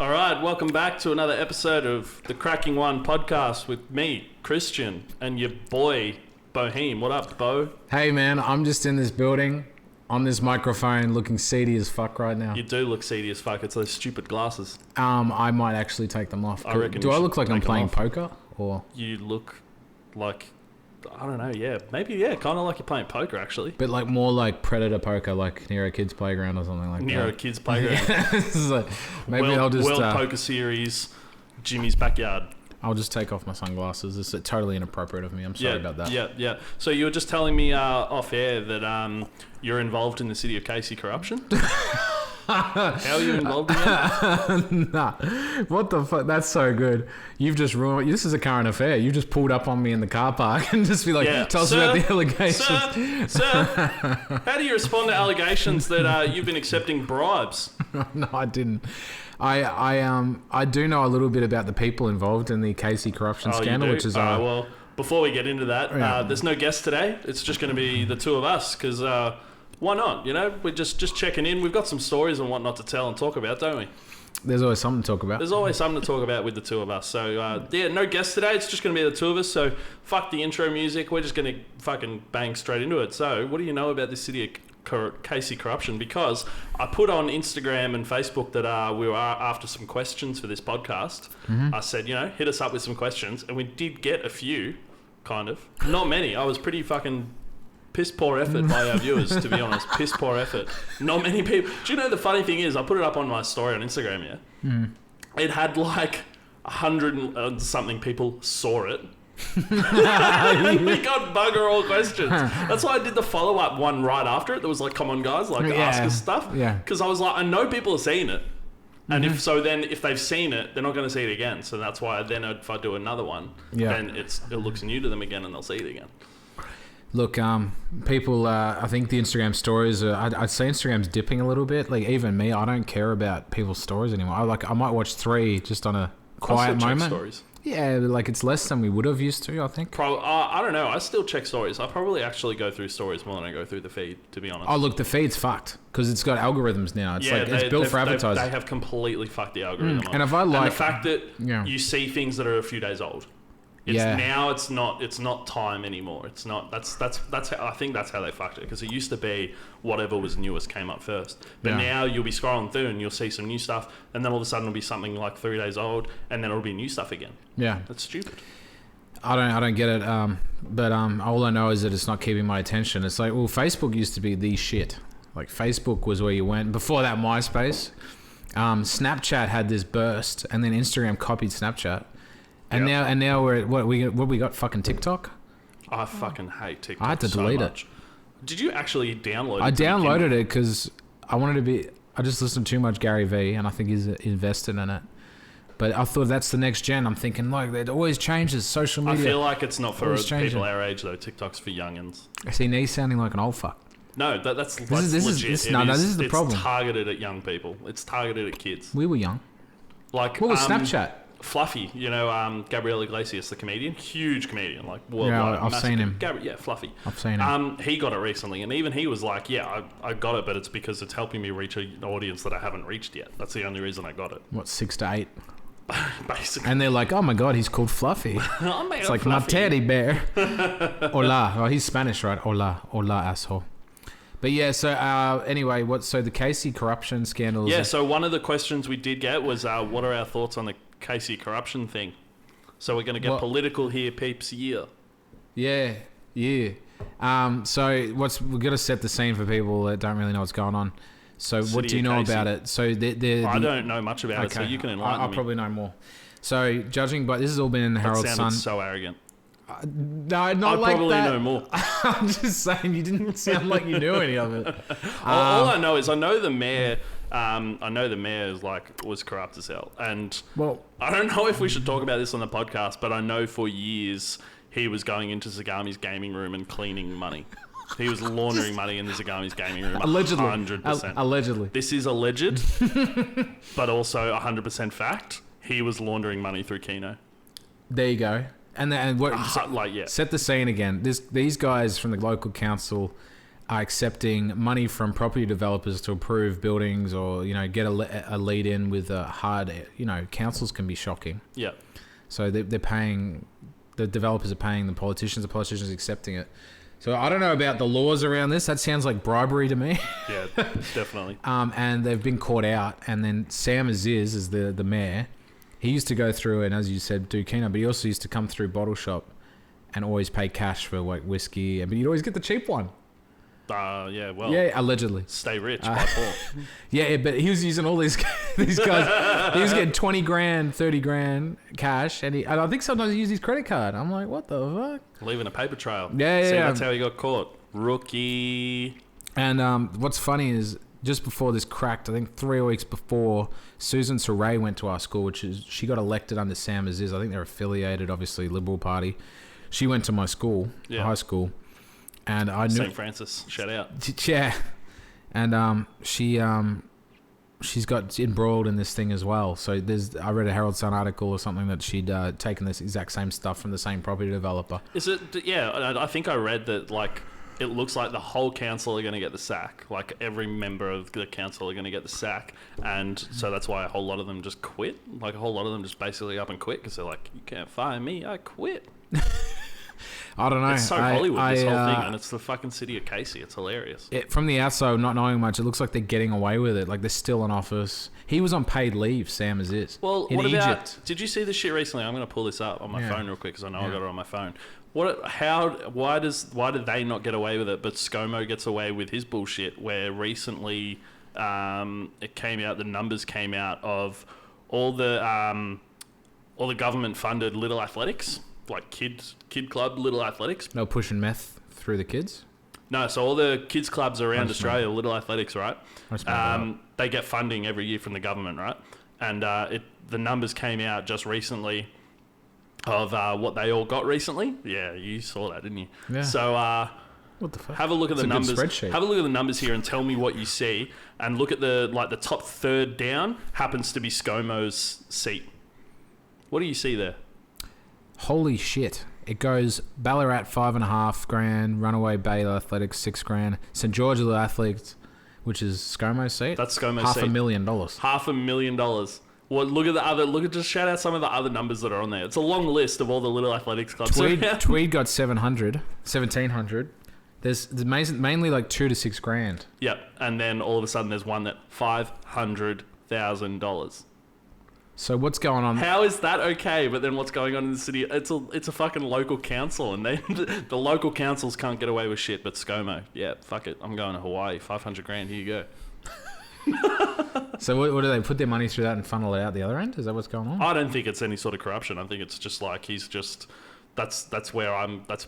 All right, welcome back to another episode of the Cracking One podcast with me, Christian, and your boy, Boheme. What up, Bo? Hey, man, I'm just in this building on this microphone looking seedy as fuck right now. You do look seedy as fuck. It's those stupid glasses. I might actually take them off. I reckon. Do I look like I'm playing poker? Or you look like, I don't know, yeah. Maybe, yeah, kind of like you're playing poker, actually. But like more like Predator poker, like near a kid's playground or something like that. Near a kid's playground. Like, maybe I'll just... World Poker Series, Jimmy's backyard. I'll just take off my sunglasses. It's totally inappropropriate of me. I'm sorry about that. Yeah. So you were just telling me off air that you're involved in the city of Casey corruption? How are you involved in that? Nah. What the fuck? That's so good. You've just ruined... This is a current affair. You just pulled up on me in the car park and just be like, tell us about the allegations. Sir, how do you respond to allegations that you've been accepting bribes? No, I didn't. I do know a little bit about the people involved in the Casey corruption scandal, which is well, before we get into that, there's no guest today. It's just going to be the two of us because why not? You know, we're just checking in. We've got some stories and whatnot to tell and talk about, don't we? There's always something to talk about. There's always something to talk about with the two of us. So no guest today. It's just going to be the two of us. So fuck the intro music. We're just going to fucking bang straight into it. So what do you know about this city of Casey corruption? Because I put on Instagram and Facebook that we were after some questions for this podcast. Mm-hmm. I said, hit us up with some questions, and we did get a few, kind of. Not many. I was pretty fucking piss poor effort by our viewers, to be honest. Piss poor effort. Not many people. Do you know the funny thing is, I put it up on my story on Instagram. It had like 100 and something people saw it. And we got bugger all questions. That's why I did the follow-up one right after it. There was like, come on guys, like ask us stuff. Yeah. Because I was like, I know people are seeing it. And if they've seen it, they're not going to see it again. So that's why then if I do another one, then it looks new to them again and they'll see it again. Look, people, I think the Instagram stories, I'd say Instagram's dipping a little bit. Like even me, I don't care about people's stories anymore. I might watch 3 just on a quiet moment. Stories. Yeah, like it's less than we would have used to, I think. I don't know. I still check stories. I probably actually go through stories more than I go through the feed, to be honest. Oh, look, the feed's fucked because it's got algorithms now. It's built for advertising. They have completely fucked the algorithm. And if and the fact that you see things that are a few days old. Now it's not time anymore. It's not. That's how, I think that's how they fucked it, because it used to be whatever was newest came up first. But now you'll be scrolling through and you'll see some new stuff, and then all of a sudden it'll be something like 3 days old, and then it'll be new stuff again. Yeah, that's stupid. I don't get it. But all I know is that it's not keeping my attention. It's like, well, Facebook used to be the shit. Like Facebook was where you went. Before that, MySpace. Snapchat had this burst, and then Instagram copied Snapchat. And now we're at what we got fucking TikTok? I fucking hate TikTok. I had to delete it. Did you actually download it? I downloaded it because I wanted to be... I just listened to too much Gary Vee, and I think he's invested in it. But I thought that's the next gen. I'm thinking, like, it always changes. Social media. I feel like it's not for people our age, though. TikTok's for youngins. See, he's sounding like an old fuck. No, that's legit. This is the problem. It's targeted at young people. It's targeted at kids. We were young. Like, what was Snapchat? Fluffy, Gabriel Iglesias, the comedian, huge comedian, like worldwide. Yeah, I've seen him. Fluffy. I've seen him. He got it recently, and even he was like, I got it, but it's because it's helping me reach an audience that I haven't reached yet. That's the only reason I got it. What, 6 to 8? Basically. And they're like, oh my god, he's called Fluffy. It's like, my teddy bear. Hola. Oh, he's Spanish, right? Hola, asshole. But yeah, so anyway, so the Casey corruption scandals. Yeah, so one of the questions we did get was, what are our thoughts on the Casey corruption thing? So we're going to get political here, peeps. Yeah. So we're going to set the scene for people that don't really know what's going on. So what do you know about it? So I don't know much about it, so you can enlighten me. I'll probably know more. So judging by this has all been in the Herald Sun. That sounded so arrogant. No, not like probably know more. I'm just saying, you didn't sound like you knew any of it. All I know is I know the mayor. I know the mayor was corrupt as hell, and I don't know if we should talk about this on the podcast, but I know for years he was going into Zagami's gaming room and cleaning money. He was laundering money in the Zagami's gaming room. Allegedly. 100%. Allegedly. This is alleged, but also 100% fact. He was laundering money through Keno. There you go. And what? Set the scene again. These guys from the local council are accepting money from property developers to approve buildings or, get a lead in with hard, councils can be shocking. Yeah. So they're paying, the developers are paying the politicians are accepting it. So I don't know about the laws around this. That sounds like bribery to me. Yeah, definitely. And they've been caught out. And then Sam Aziz is the mayor. He used to go through and, as you said, do Keno, but he also used to come through Bottle Shop and always pay cash for like whiskey. But you'd always get the cheap one. Yeah, well. Yeah, allegedly. Stay rich by Paul. Yeah, but he was using all these guys. He was getting 20 grand, 30 grand cash, and I think sometimes he used his credit card. I'm like, what the fuck? Leaving a paper trail. Yeah. See, that's how he got caught. Rookie. And what's funny is just before this cracked, I think 3 weeks before, Susan Saray went to our school, she got elected under Sam Aziz. I think they're affiliated, obviously, Liberal Party. She went to my school, high school. And I knew St. Francis, shout out. Yeah, and she's got embroiled in this thing as well. So I read a Herald Sun article or something that she'd taken this exact same stuff from the same property developer. Is it? Yeah, I think I read that it looks like the whole council are going to get the sack. Like every member of the council are going to get the sack, and so that's why a whole lot of them just quit. Like a whole lot of them just basically up and quit because they're like, you can't fire me, I quit. I don't know. It's so Hollywood, this whole thing, and it's the fucking city of Casey. It's hilarious. From the outside, not knowing much, it looks like they're getting away with it. Like they're still in office. He was on paid leave, Sam Aziz. Well, in what Egypt. about? Did you see this shit recently? I'm going to pull this up on my phone real quick because I know I got it on my phone. Why did they not get away with it, but ScoMo gets away with his bullshit? Where recently, it came out. The numbers came out of all the government funded little athletics. Like kid club little athletics. No pushing meth through the kids? No, so all the kids clubs around Australia, little athletics, right? They get funding every year from the government, right? And the numbers came out just recently of what they all got recently. Yeah, you saw that, didn't you? Yeah. So what the fuck? Have a look at the numbers. Spreadsheet. Have a look at the numbers here and tell me what you see. And look at the top third down happens to be ScoMo's seat. What do you see there? Holy shit. It goes Ballarat 5.5 grand, Runaway Bay Athletics 6 grand, St. George Little Athletes, which is ScoMo's seat. That's ScoMo's seat. $500,000. $500,000. Well, just shout out some of the other numbers that are on there. It's a long list of all the little athletics clubs. Tweed got 1,700. There's mainly like 2 to 6 grand. Yep, and then all of a sudden there's one that $500,000. So what's going on? How is that okay? But then what's going on in the city? It's a fucking local council, and the local councils can't get away with shit. But ScoMo, yeah, fuck it, I'm going to Hawaii. 500 grand, here you go. So what do they put their money through that and funnel it out the other end? Is that what's going on? I don't think it's any sort of corruption. I think it's just like that's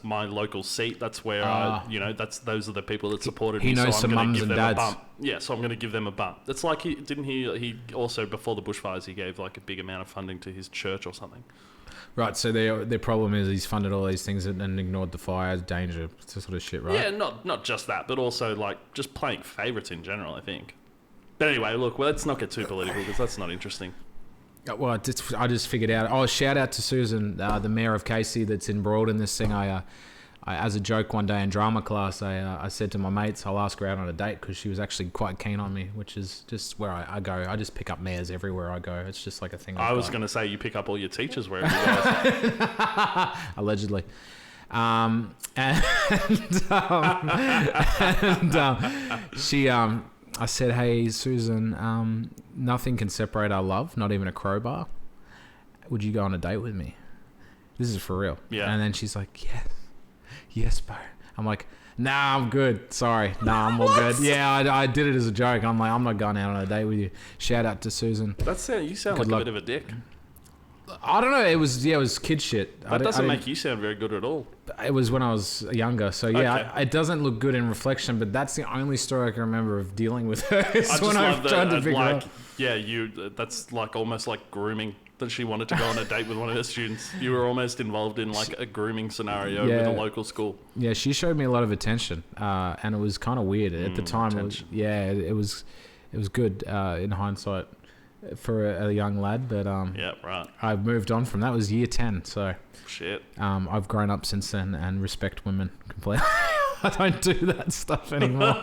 my local seat. That's where those are the people that supported me. He knows some mums and dads. A bump. Yeah, so I'm going to give them a bump. It's like he also before the bushfires he gave like a big amount of funding to his church or something. Right, so their problem is he's funded all these things and ignored the fire, danger, sort of shit, right? Yeah, not just that, but also like just playing favourites in general, I think. But anyway, look, let's not get too political because that's not interesting. Well, I just figured out. Oh, shout out to Susan, the mayor of Casey, that's embroiled in this thing. I as a joke one day in drama class, I said to my mates, I'll ask her out on a date because she was actually quite keen on me, which is just where I go. I just pick up mayors everywhere I go. It's just like a thing. I was going to say you pick up all your teachers wherever you go. Allegedly. She I said, hey, Susan, nothing can separate our love, not even a crowbar. Would you go on a date with me? This is for real. Yeah. And then she's like, yes, Beau. I'm like, nah, I'm good. Sorry. Nah, I'm all good. Yeah, I did it as a joke. I'm like, I'm not going out on a date with you. Shout out to Susan. You sound like a bit of a dick. I don't know. It was kid shit. That doesn't make you sound very good at all. It was when I was younger. So yeah, Okay. it doesn't look good in reflection, but that's the only story I can remember of dealing with her. I just when love tried to that. figure out. Yeah, that's like almost like grooming. That she wanted to go on a date with one of her students. You were almost involved in like a grooming scenario with a local school. Yeah, she showed me a lot of attention, and it was kind of weird at the time. It was good in hindsight for a young lad, but yeah, right. I've moved on from that. It was year 10, so shit. I've grown up since then and respect women completely. I don't do that stuff anymore.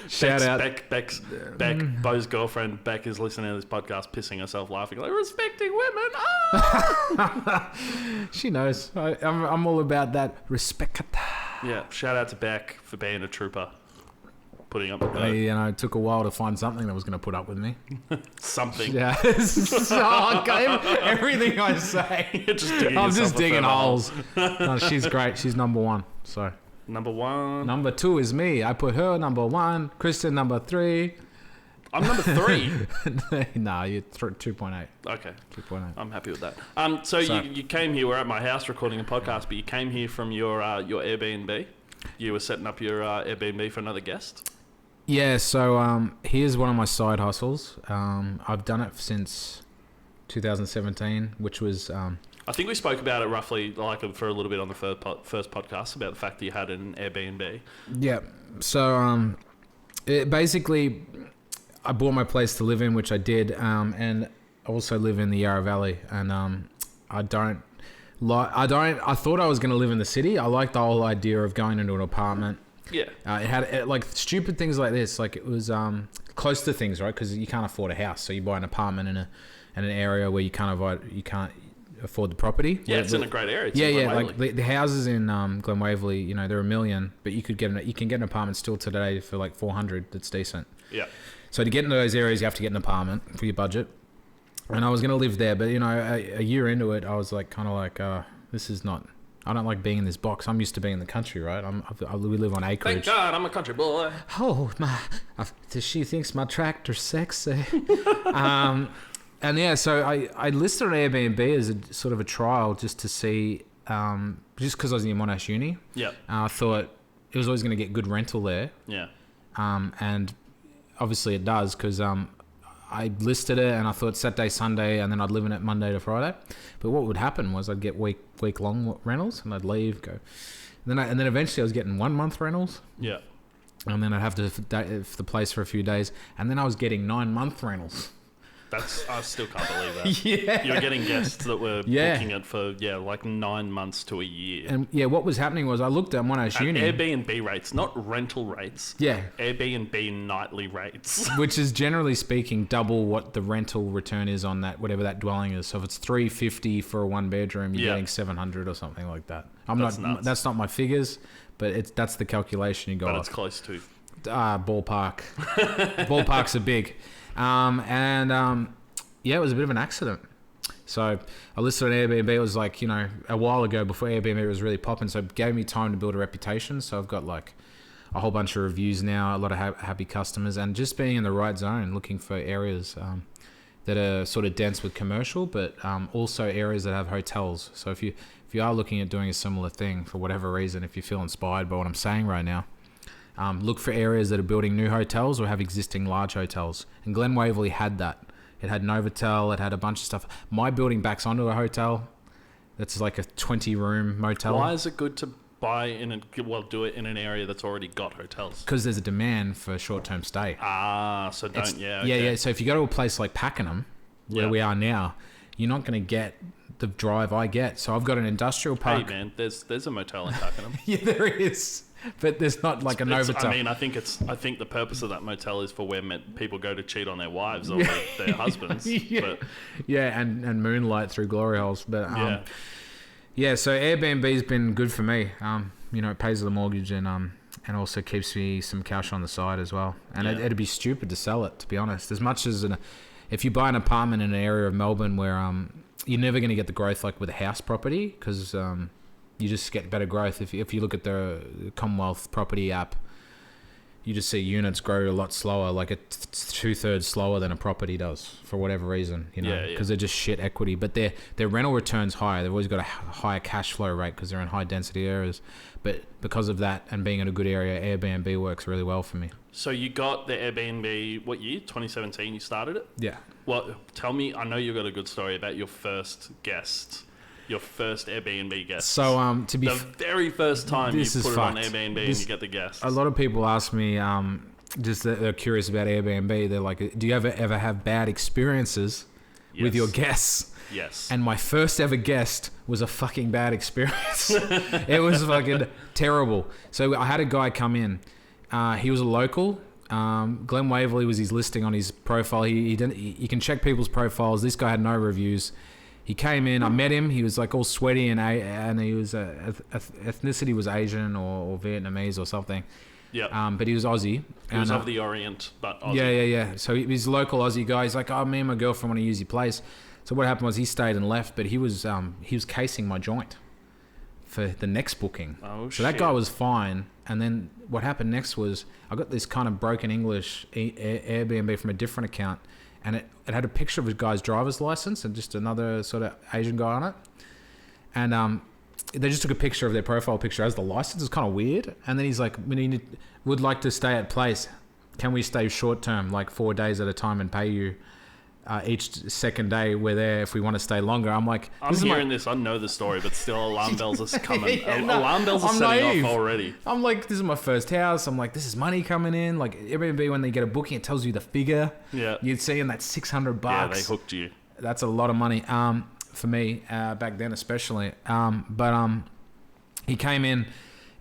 Shout out. Beck, Beau's girlfriend, Beck, is listening to this podcast, pissing herself laughing, like, respecting women. Ah! She knows. I'm all about that respect. Yeah, shout out to Beck for being a trooper. Putting up with that. It took a while to find something that was going to put up with me. Something. Yeah. Everything I say. I'm just digging holes. No, she's great. She's number one. So. Number one. Number two is me. I put her number one. Christian number 3. I'm number 3. No, you're 2.8. Okay. 2.8. I'm happy with that. So you came here. We're at my house recording a podcast, but you came here from your Airbnb. You were setting up your Airbnb for another guest. Yeah, so here's one of my side hustles. I've done it since 2017, which was... I think we spoke about it roughly for a little bit on the first podcast about the fact that you had an Airbnb. Yeah, so basically I bought my place to live in, which I did, and I also live in the Yarra Valley, and I thought I was going to live in the city. I like the whole idea of going into an apartment. Yeah. It had like stupid things like this. Like it was close to things, right? Because you can't afford a house, so you buy an apartment in an area where you can't afford the property. Yeah, it's in a great area. Yeah. Like the houses in Glen Waverley, they're $1 million, but you can get an apartment still today for like 400. That's decent. Yeah. So to get into those areas, you have to get an apartment for your budget. And I was going to live there, but a year into it, I was like, this is not. I don't like being in this box. I'm used to being in the country, right? We live on acreage. Thank God, I'm a country boy. Oh, she thinks my tractor's sexy. And yeah, so I listed an Airbnb as a sort of a trial just to see, just because I was in Monash Uni. Yeah. I thought it was always going to get good rental there. Yeah. And obviously it does, because I listed it and I thought Saturday, Sunday, and then I'd live in it Monday to Friday. But what would happen was I'd get week-long rentals, and I'd leave, go. And then eventually I was getting 1 month rentals. Yeah. And then I'd have to for the place for a few days. And then I was getting 9-month rentals. I still can't believe that. Yeah. You were getting guests that were booking it for, like 9 months to a year. And yeah, what was happening was I looked at Monash Uni. Airbnb rates, not rental rates. Yeah. Airbnb nightly rates. Which is generally speaking double what the rental return is on that, whatever that dwelling is. So if it's $350 for a 1 bedroom, you're getting $700 or something like that. That's not my figures, but that's the calculation you got. But it's close to. Ballpark. Ballparks are big. It was a bit of an accident. So I listed on Airbnb. It was like, a while ago before Airbnb was really popping. So it gave me time to build a reputation. So I've got like a whole bunch of reviews now, a lot of happy customers, and just being in the right zone, looking for areas that are sort of dense with commercial, but also areas that have hotels. So if you are looking at doing a similar thing for whatever reason, if you feel inspired by what I'm saying right now, look for areas that are building new hotels or have existing large hotels. And Glen Waverley had that. It had Novotel. It had a bunch of stuff. My building backs onto a hotel. That's like a 20-room motel. Why is it good to do it in an area that's already got hotels? Because there's a demand for short-term stay. So don't, okay. Yeah. So if you go to a place like Pakenham, where we are now, you're not going to get the drive I get. So I've got an industrial park. Hey man, there's a motel in Pakenham. Yeah, there is. But there's not like a Novotel. I think the purpose of that motel is for where people go to cheat on their wives or their husbands. And moonlight through glory holes. But so Airbnb's been good for me. It pays the mortgage and also keeps me some cash on the side as well. And it'd be stupid to sell it, to be honest. As much as if you buy an apartment in an area of Melbourne where you're never going to get the growth like with a house property, because you just get better growth. If you look at the Commonwealth property app, you just see units grow a lot slower, like it's 2/3 slower than a property does for whatever reason, because they're just shit equity. But their rental return's higher. They've always got a higher cash flow rate because they're in high density areas. But because of that and being in a good area, Airbnb works really well for me. So you got the Airbnb, what year? 2017 you started it? Yeah. Well, tell me, I know you've got a good story about your first guest. Your first Airbnb guest. So, the very first time you put it on Airbnb and you get the guest. A lot of people ask me, just they're curious about Airbnb. They're like, do you ever have bad experiences with your guests. Yes. And my first ever guest was a fucking bad experience. It was fucking terrible. So I had a guy come in. He was a local. Glenn Waverley was his listing on his profile. He didn't. You can check people's profiles. This guy had no reviews. He came in. I met him. He was like all sweaty and he was ethnicity was Asian or Vietnamese or something. Yeah. But he was Aussie. He was of the Orient, but Aussie. Yeah. So he's a local Aussie guy. He's like, oh, me and my girlfriend want to use your place. So what happened was he stayed and left, but he was casing my joint for the next booking. Oh, so that guy was fine. And then what happened next was I got this kind of broken English Airbnb from a different account, and it had a picture of a guy's driver's license and just another sort of Asian guy on it. And they just took a picture of their profile picture as the license. It's kind of weird. And then he's like, would like to stay at place. Can we stay short term, like 4 days at a time, and pay you each second day we're there if we want to stay longer? I'm like, I'm hearing this. I know the story, but still alarm bells are coming. Alarm bells are setting off already. I'm like, this is my first house. I'm like, this is money coming in. Like Airbnb, when they get a booking, it tells you the figure. Yeah. You'd see in that $600. Yeah, they hooked you. That's a lot of money. For me, back then especially. But he came in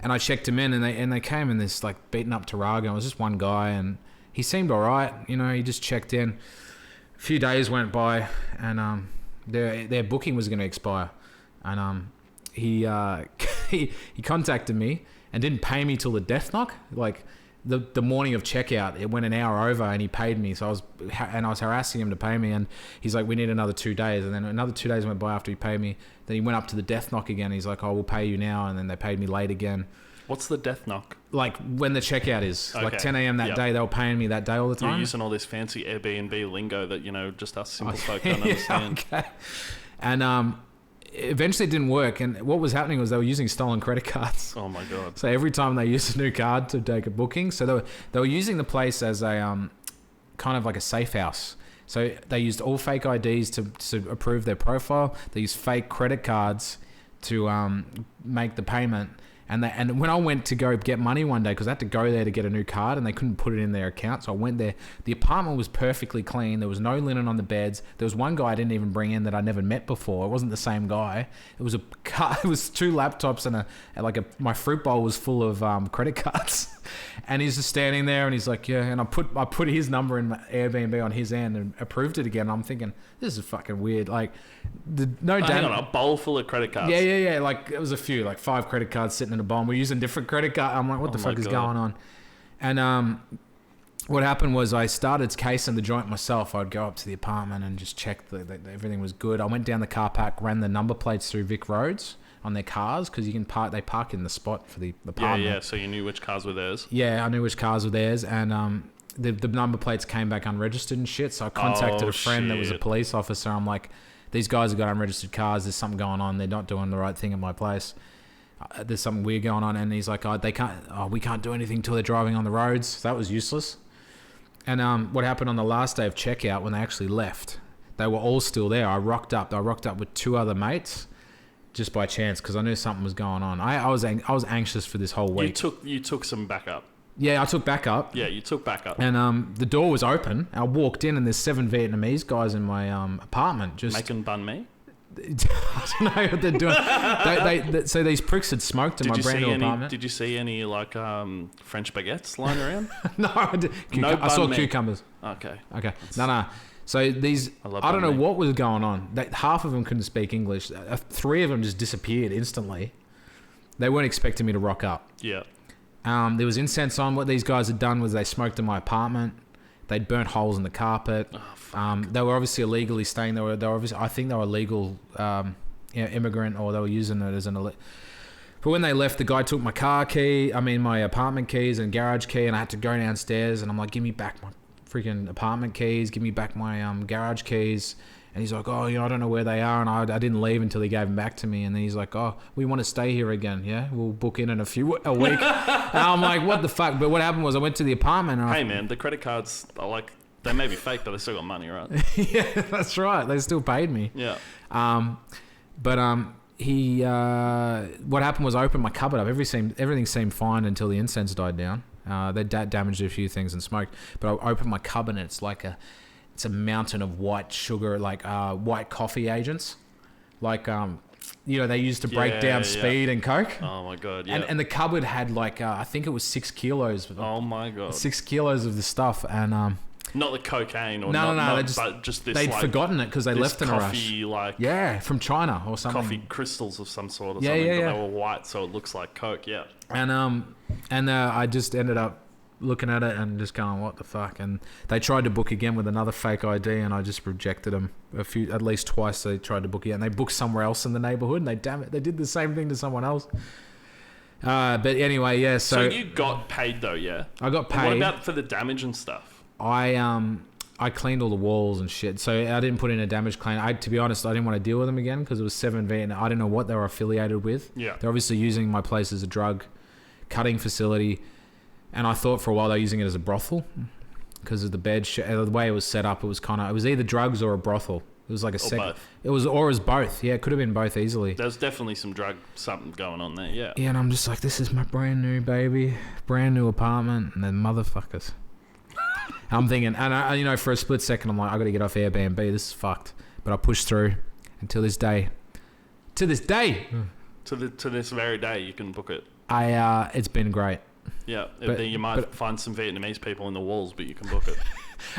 and I checked him in, and they came in this like beaten up Tarago. It was just one guy, and he seemed all right. He just checked in. A few days went by, and their booking was going to expire, and he contacted me and didn't pay me till the death knock. Like the morning of checkout, it went an hour over, and he paid me. So I was harassing him to pay me, and he's like, "We need another 2 days." And then another 2 days went by after he paid me. Then he went up to the death knock again. He's like, "Oh, we'll pay you now," and then they paid me late again. What's the death knock? Like when the checkout is, okay. Like 10 a.m. that day, they were paying me that day all the time. You're using all this fancy Airbnb lingo that, just us simple folk don't understand. Okay. And eventually it didn't work. And what was happening was they were using stolen credit cards. Oh my God. So every time they used a new card to take a booking, so they were using the place as a kind of like a safe house. So they used all fake IDs to approve their profile. They used fake credit cards to make the payment. And when I went to go get money one day, because I had to go there to get a new card and they couldn't put it in their account, so I went there. The apartment was perfectly clean. There was no linen on the beds. There was one guy I didn't even bring in that I never met before. It wasn't the same guy. It was it was 2 laptops and my fruit bowl was full of credit cards. And he's just standing there and he's like, yeah. And I put his number in my Airbnb on his end and approved it again. And I'm thinking, this is fucking weird. Like, hang on, a bowl full of credit cards. Yeah. Like, it was a few, like 5 credit cards sitting in a bowl. We're using different credit cards. I'm like, what the fuck is going on? And what happened was I started casing the joint myself. I'd go up to the apartment and just check that everything was good. I went down the car park, ran the number plates through Vic Roads on their cars, because they park in the spot for the apartment. Yeah, so you knew which cars were theirs. Yeah, I knew which cars were theirs, and the number plates came back unregistered and shit, so I contacted a friend that was a police officer. I'm like, these guys have got unregistered cars, there's something going on, they're not doing the right thing at my place. There's something weird going on. And he's like, we can't do anything till they're driving on the roads. So that was useless. And what happened on the last day of checkout, when they actually left, they were all still there. I rocked up with 2 other mates, just by chance, because I knew something was going on. I was anxious for this whole week. You took some backup. Yeah, I took backup. Yeah, you took backup. And the door was open. I walked in, and there's 7 Vietnamese guys in my apartment, just making banh mi. I don't know what they're doing. So these pricks had smoked in my brand new apartment. Did you see any like French baguettes lying around? No, I saw cucumbers. Okay. No. So I don't know what was going on. Half of them couldn't speak English. 3 of them just disappeared instantly. They weren't expecting me to rock up. Yeah. There was incense on. What these guys had done was they smoked in my apartment. They'd burnt holes in the carpet. Oh, they were obviously illegally staying. They were obviously, I think they were legal immigrant, or they were using it as an illegal. But when they left, the guy took my my apartment keys and garage key, and I had to go downstairs, and I'm like, give me back my freaking apartment keys, give me back my garage keys. And he's like, I don't know where they are. And I didn't leave until he gave them back to me. And then he's like, we want to stay here again. Yeah, we'll book in a week. And I'm like, what the fuck? But what happened was I went to the apartment. And man, the credit cards are like, they may be fake, but they still got money, right? Yeah, that's right. They still paid me. Yeah. He what happened was I opened my cupboard up. Everything seemed fine until the incense died down. They damaged a few things and smoked. But I opened my cupboard, and it's like it's a mountain of white sugar, like white coffee agents, like they used to break down speed and coke. Oh my god! Yeah. And the cupboard had like I think it was 6 kilos. Oh my god! 6 kilos of the stuff, and not the cocaine or no, but just this. They'd forgotten it because they left in a rush. Like from China or something. Coffee crystals of some sort or something. But they were white, so it looks like coke. Yeah. And I just ended up looking at it and just going, what the fuck? And they tried to book again with another fake ID, and I just rejected them at least twice. They tried to book again, and they booked somewhere else in the neighborhood, and they did the same thing to someone else. But anyway, yeah. So you got paid though, yeah? I got paid. And what about for the damage and stuff? I cleaned all the walls and shit, so I didn't put in a damage claim. To be honest, I didn't want to deal with them again because it was 7V, and I didn't know what they were affiliated with. Yeah, they're obviously using my place as a drug cutting facility, and I thought for a while they were using it as a brothel because of the bed, the way it was set up. It was either drugs or a brothel. It was like a both. It was both. Yeah, it could have been both easily. There's definitely something going on there. Yeah. Yeah, and I'm just like, this is my brand new apartment, and then motherfuckers. I'm thinking, and I, for a split second, I'm like, I got to get off Airbnb. This is fucked. But I pushed through until this day. To this very day, you can book it. It's been great. Yeah, you might find some Vietnamese people in the walls, but you can book it.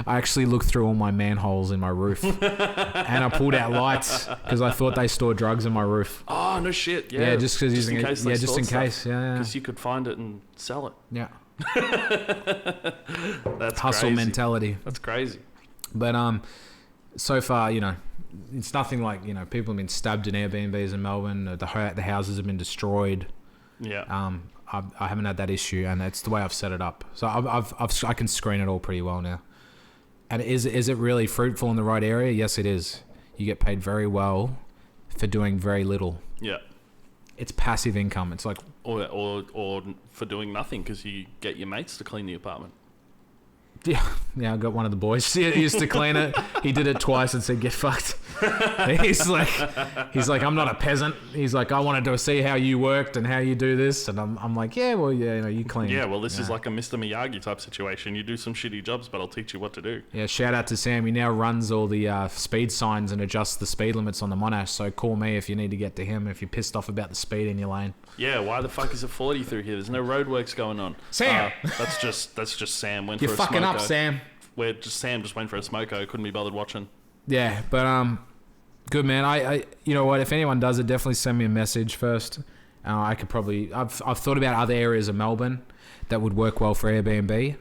I actually looked through all my manholes in my roof, and I pulled out lights because I thought they stored drugs in my roof. Oh no shit! Yeah, just because using it. Yeah, just in case. Yeah, because you could find it and sell it. Yeah. That's hustle crazy. Mentality. That's crazy. But so far, it's nothing like people have been stabbed in Airbnbs in Melbourne. The houses have been destroyed. Yeah. I haven't had that issue, and it's the way I've set it up. So I can screen it all pretty well now. And is it really fruitful in the right area? Yes, it is. You get paid very well for doing very little. Yeah. It's passive income. It's like or for doing nothing because you get your mates to clean the apartment. Yeah, I got one of the boys. He used to clean it. He did it twice and said, "Get fucked." He's like, "I'm not a peasant." He's like, "I wanted to see how you worked and how you do this." And I'm like, "Yeah, well, yeah, you clean." Yeah, well, this is like a Mr. Miyagi type situation. You do some shitty jobs, but I'll teach you what to do. Yeah, shout out to Sam. He now runs all the speed signs and adjusts the speed limits on the Monash. So call me if you need to get to him if you're pissed off about the speed in your lane. Yeah, why the fuck is it 40 through here? There's no roadworks going on. Sam, that's just Sam went you're for a fucking smoko. Up, Sam. Sam just went for a smoko. Couldn't be bothered watching. Yeah, but good man. I you know what? If anyone does it, definitely send me a message first. I could probably. I've thought about other areas of Melbourne that would work well for Airbnb,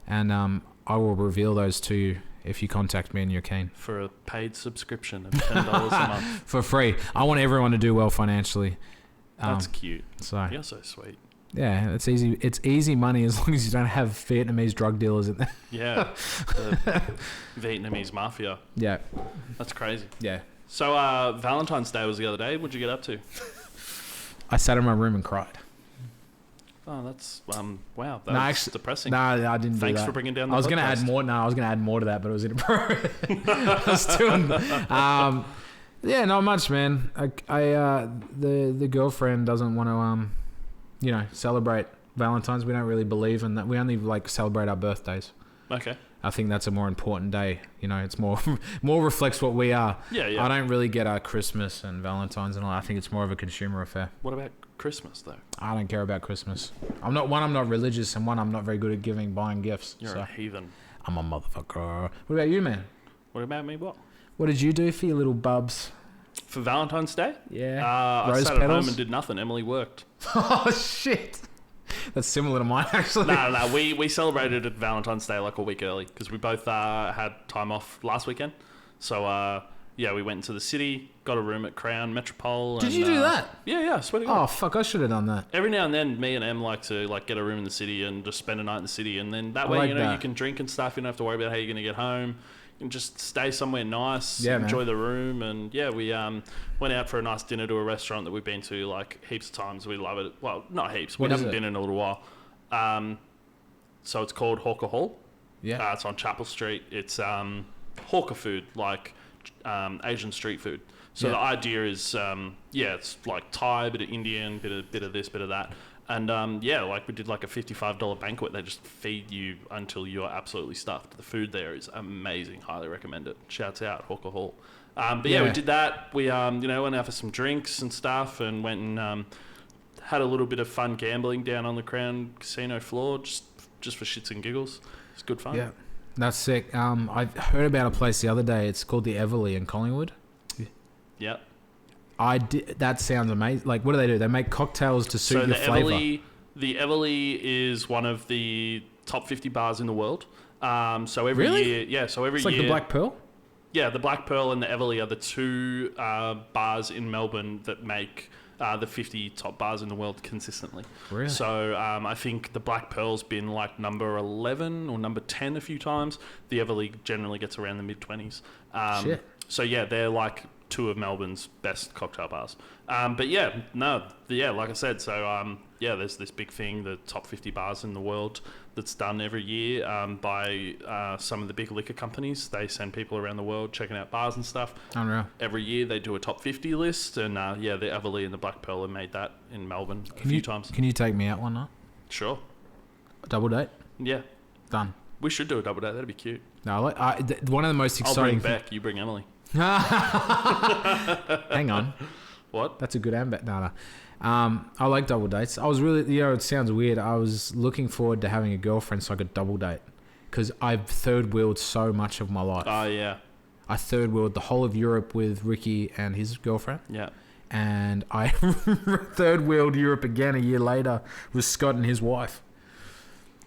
and I will reveal those to you if you contact me and you're keen. For a paid subscription of $10 a month. For free. I want everyone to do well financially. That's cute. So you're so sweet. Yeah, it's easy. It's easy money as long as you don't have Vietnamese drug dealers in there. Yeah, the Vietnamese mafia. Yeah, that's crazy. Yeah. So Valentine's Day was the other day. What'd you get up to? I sat in my room and cried. Oh, that's wow. That's depressing. No, I didn't. Thanks do that. for bringing down. The I was going to add more. No, I was going to add more to that, but it was inappropriate. I was doing. Yeah, not much, man. The girlfriend doesn't want to celebrate Valentine's. We don't really believe in that. We only celebrate our birthdays. Okay. I think that's a more important day. It's more reflects what we are. Yeah. I don't really get Christmas and Valentine's and all. I think it's more of a consumer affair. What about Christmas though? I don't care about Christmas. I'm not religious, and I'm not very good at buying gifts. You're a heathen. I'm a motherfucker. What about you, man? What about me? What? What did you do for your little bubs? For Valentine's Day? Yeah. I sat at home and did nothing. Emily worked. Oh, shit. That's similar to mine, actually. No. We celebrated at Valentine's Day like a week early because we both had time off last weekend. So, we went into the city, got a room at Crown Metropole. Did you do that? Yeah, I swear to God. Oh, fuck, I should have done that. Every now and then, me and Em like to get a room in the city and just spend a night in the city. And then that way, you can drink and stuff. You don't have to worry about how you're going to get home. And just stay somewhere nice, enjoy the room, and we went out for a nice dinner to a restaurant that we've been to heaps of times. We love it. Well, not heaps. We haven't been in a little while. So it's called Hawker Hall. Yeah. It's on Chapel Street. It's hawker food, Asian street food. So the idea is, it's like Thai, bit of Indian, bit of this, bit of that. And yeah, like we did like a $55 banquet. They just feed you until you're absolutely stuffed. The food there is amazing. Highly recommend it. Shouts out Hawker Hall. But yeah, we did that. We went out for some drinks and stuff, and went and had a little bit of fun gambling down on the Crown Casino floor, just for shits and giggles. It's good fun. Yeah, that's sick. I heard about a place the other day. It's called the Everleigh in Collingwood. Yeah. That sounds amazing. Like, what do? They make cocktails to suit your flavour. The Everleigh is one of the top 50 bars in the world. So every Really? year, yeah. So every It's like year, the Black Pearl. yeah, the Black Pearl and the Everleigh are the two bars in Melbourne that make the 50 top bars in the world consistently. Really? So I think the Black Pearl's been like number 11 or number 10 a few times. The Everleigh generally gets around the mid-20s. Shit. So yeah, they're like two of Melbourne's best cocktail bars. But yeah, like I said, so yeah, there's this big thing, the top 50 bars in the world, that's done every year by some of the big liquor companies. They send people around the world checking out bars and stuff. Unreal. Every year they do a top 50 list, and yeah, the Everleigh and the Black Pearl have made that in Melbourne a few times. Can you take me out one night? Sure. A double date? Yeah. Done. We should do a double date. That'd be cute. No, one of the most I'll exciting. bring Beck. You bring Emily. Hang on. What? That's a good ambet. No. I like double dates. I was really, it sounds weird. I was looking forward to having a girlfriend so I could double date, because I've third wheeled so much of my life. Oh, yeah. I third wheeled the whole of Europe with Ricky and his girlfriend. Yeah. And I third wheeled Europe again a year later with Scott and his wife.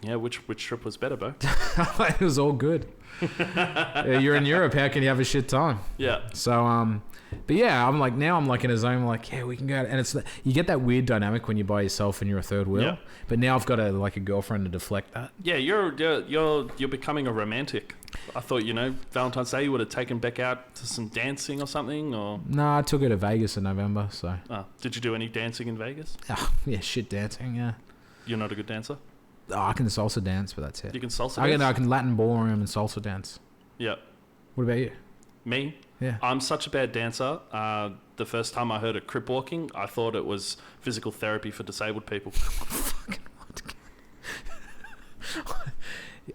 Yeah, which trip was better, Beau? It was all good. You're in Europe. How can you have a shit time? Yeah. So, but yeah, I'm like in a zone. I'm like, yeah, we can go out. And it's you get that weird dynamic when you're by yourself and you're a third wheel. Yeah. But now I've got a girlfriend to deflect that. Yeah, you're becoming a romantic. I thought, Valentine's Day you would have taken Beck out to some dancing or something, or no, I took her to Vegas in November. So. Did you do any dancing in Vegas? Yeah, shit dancing. Yeah. You're not a good dancer? Oh, I can salsa dance, but that's it. You can salsa dance? I can Latin ballroom and salsa dance. Yeah. What about you? Me? Yeah. I'm such a bad dancer. The first time I heard of Crip Walking, I thought it was physical therapy for disabled people.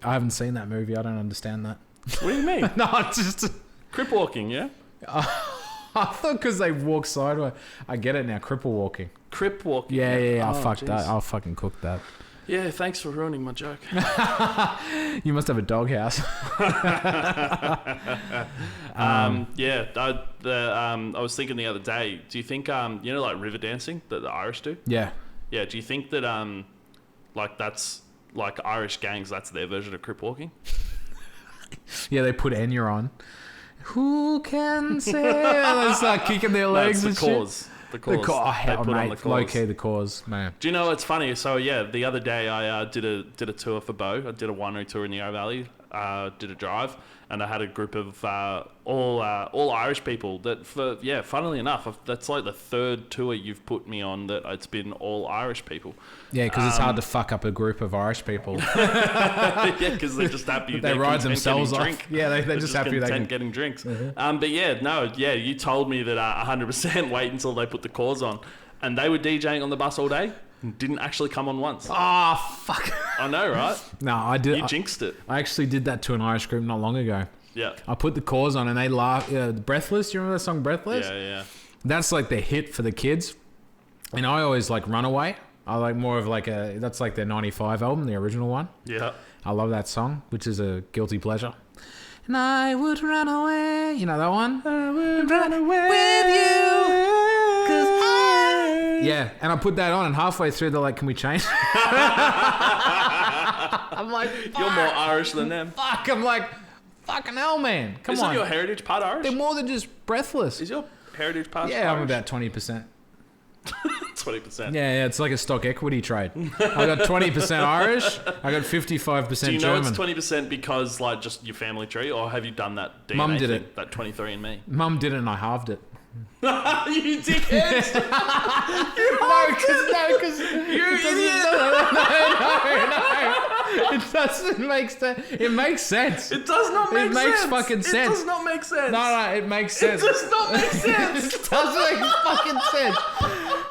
I haven't seen that movie. I don't understand that. What do you mean? No, it's just... Crip Walking, yeah? I thought because they walk sideways. I get it now. Cripple walking. Crip Walking. Yeah. I'll fucking cook that. Yeah, thanks for ruining my joke. You must have a doghouse. I was thinking the other day, do you think, like river dancing that the Irish do? Yeah. Yeah, do you think that, that's, like Irish gangs, that's their version of Crip Walking? Yeah, they put Enya on. Who can say? They start kicking their legs and cause. shit. The cause. Low key the cause, man. Do you know what's funny? So yeah, the other day I did a tour for Beau. I did a winery tour in the Yarra Valley. Did a drive, and I had a group of all Irish people. Funnily enough, that's like the third tour you've put me on that it's been all Irish people. Yeah, because it's hard to fuck up a group of Irish people. Yeah, because they're just happy. They ride themselves off. Yeah, they're just happy they can getting drinks. Mm-hmm. You told me that 100% wait until they put the cause on, and they were DJing on the bus all day. Didn't actually come on once. Oh, fuck. I know, right? No, I did. You jinxed it. I actually did that to an Irish group not long ago. Yeah. I put the cause on and they laughed. Breathless, do you remember that song Breathless? Yeah. That's like the hit for the kids. And I always like Runaway. I like more of that's like their 95 album, the original one. Yeah. I love that song, which is a guilty pleasure. And I would run away. You know that one? I would run away with you. Yeah, and I put that on, and halfway through, they're like, "Can we change?" I'm like, fuck. You're more Irish than them. Fuck, I'm like, fucking hell, man. Come on. Isn't your heritage part Irish? They're more than just breathless. Is your heritage part Yeah, Irish? I'm about 20%. 20%. Yeah, it's like a stock equity trade. I got 20% Irish. I got 55% German. Do you know it's 20% because, like, just your family tree, or have you done that DNA Mum did thing, it. that 23andMe? Mum did it, and I halved it. You dickhead! No, because you're an idiot. No. It doesn't make sense. It makes sense. It does not make sense. It makes fucking sense. It does not make sense. No, it makes sense. It does not make sense. It does make fucking sense.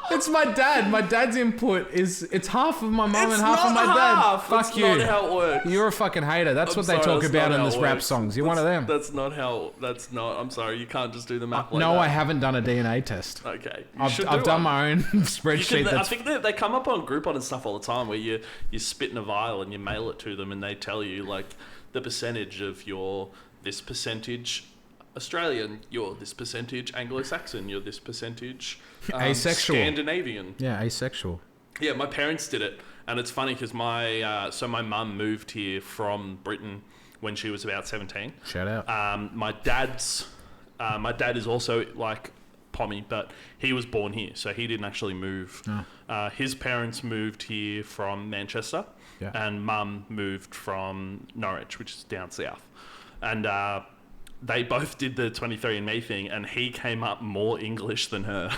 It's my dad. My dad's input is it's half of my mum and half of my dad. Fuck you. That's not how it works. You're a fucking hater. That's what they talk about in this rap songs. You're one of them. That's not how. That's not. I'm sorry. You can't just do the math like no, that. I haven't done a DNA test. Okay. I've done my own spreadsheet. I think they come up on Groupon and stuff all the time where you spit in a vial and you mail it to them and they tell you like the percentage of your this percentage Australian, you're this percentage Anglo-Saxon, you're this percentage asexual, Scandinavian. Yeah, asexual. Yeah, my parents did it, and it's funny because my mum moved here from Britain when she was about 17. Shout out. My dad is also like Pommy, but he was born here, so he didn't actually move. Oh. His parents moved here from Manchester, and mum moved from Norwich, which is down south, and they both did the 23andMe thing, and he came up more English than her.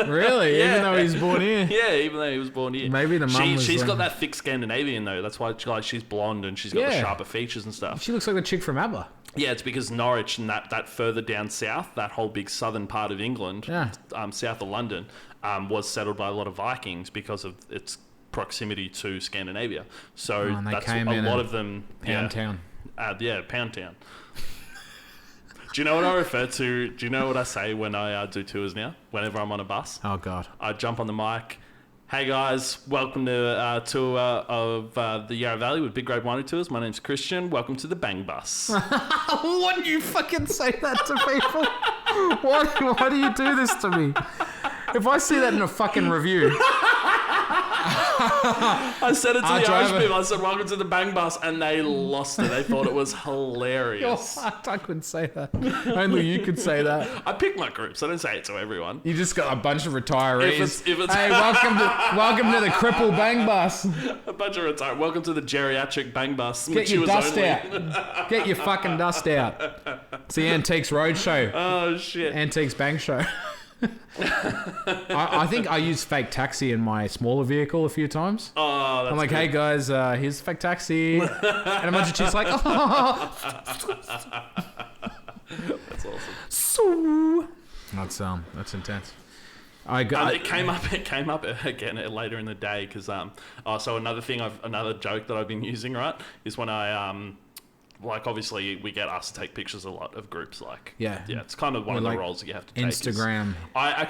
Really? Yeah. Even though he's born here? Yeah, even though he was born here. Maybe the mum was... She's got that thick Scandinavian, though. That's why she's blonde, and she's got the sharper features and stuff. She looks like the chick from ABBA. Yeah, it's because Norwich and that further down south, that whole big southern part of England, south of London, was settled by a lot of Vikings because of its proximity to Scandinavia. So that's a lot of them... Pound Town. Pound Town. Do you know what I refer to? Do you know what I say when I do tours now? Whenever I'm on a bus? Oh, God. I jump on the mic. Hey, guys. Welcome to a tour of the Yarra Valley with Big Grade Winery Tours. My name's Christian. Welcome to the Bang Bus. Why do you fucking say that to people? Why do you do this to me? If I see that in a fucking review... I said it to the Irish people. I said, welcome to the Bang Bus, and they lost it. They thought it was hilarious. I couldn't say that. Only you could say that. I pick my groups. I don't say it to everyone. You just got a bunch of retirees. If it's hey, welcome to the Cripple Bang Bus. A bunch of retirees. Welcome to the geriatric Bang Bus. Get your dust out. Get your fucking dust out. It's the Antiques Roadshow. Oh, shit. Antiques Bang Show. I think I used fake taxi in my smaller vehicle a few times. Oh, that's I'm like, good. Hey guys, here's fake taxi, and a bunch of chicks like, oh. That's awesome. So that's intense. It came up again later in the day because so another joke that I've been using, right, is when I like obviously we get asked to take pictures a lot of groups, like it's kind of one of the roles that you have to take. Instagram. I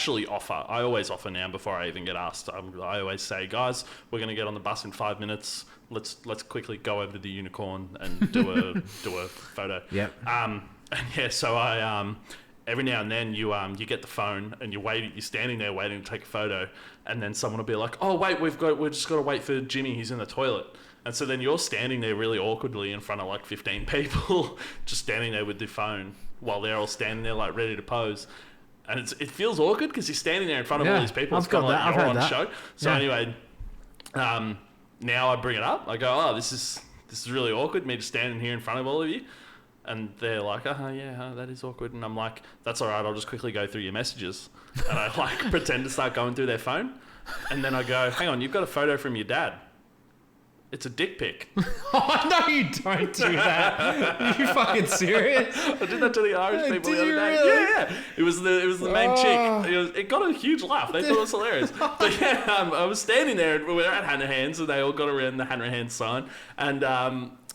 always offer now before I even get asked. I always say, guys, we're going to get on the bus in 5 minutes. Let's quickly go over to the Unicorn and do a photo. Yep. So I every now and then you get the phone and you're standing there waiting to take a photo, and then someone will be like, oh wait, we've just got to wait for Jimmy, he's in the toilet. And so then you're standing there really awkwardly in front of like 15 people, just standing there with the phone while they're all standing there like ready to pose. And it feels awkward because you're standing there in front of all these people. It's kind of like you're on show. So anyway, now I bring it up. I go, oh, this is really awkward, me just standing here in front of all of you. And they're like, that is awkward. And I'm like, that's all right, I'll just quickly go through your messages. And I like pretend to start going through their phone. And then I go, hang on, you've got a photo from your dad. It's a dick pic. Oh, no, you don't do that. Are you fucking serious? I did that to the Irish people the other day. Really? Yeah. It was the main chick. It got a huge laugh. They thought it was hilarious. But yeah, I was standing there and we were at hand in hands, and they all got around the hand in hand sign, and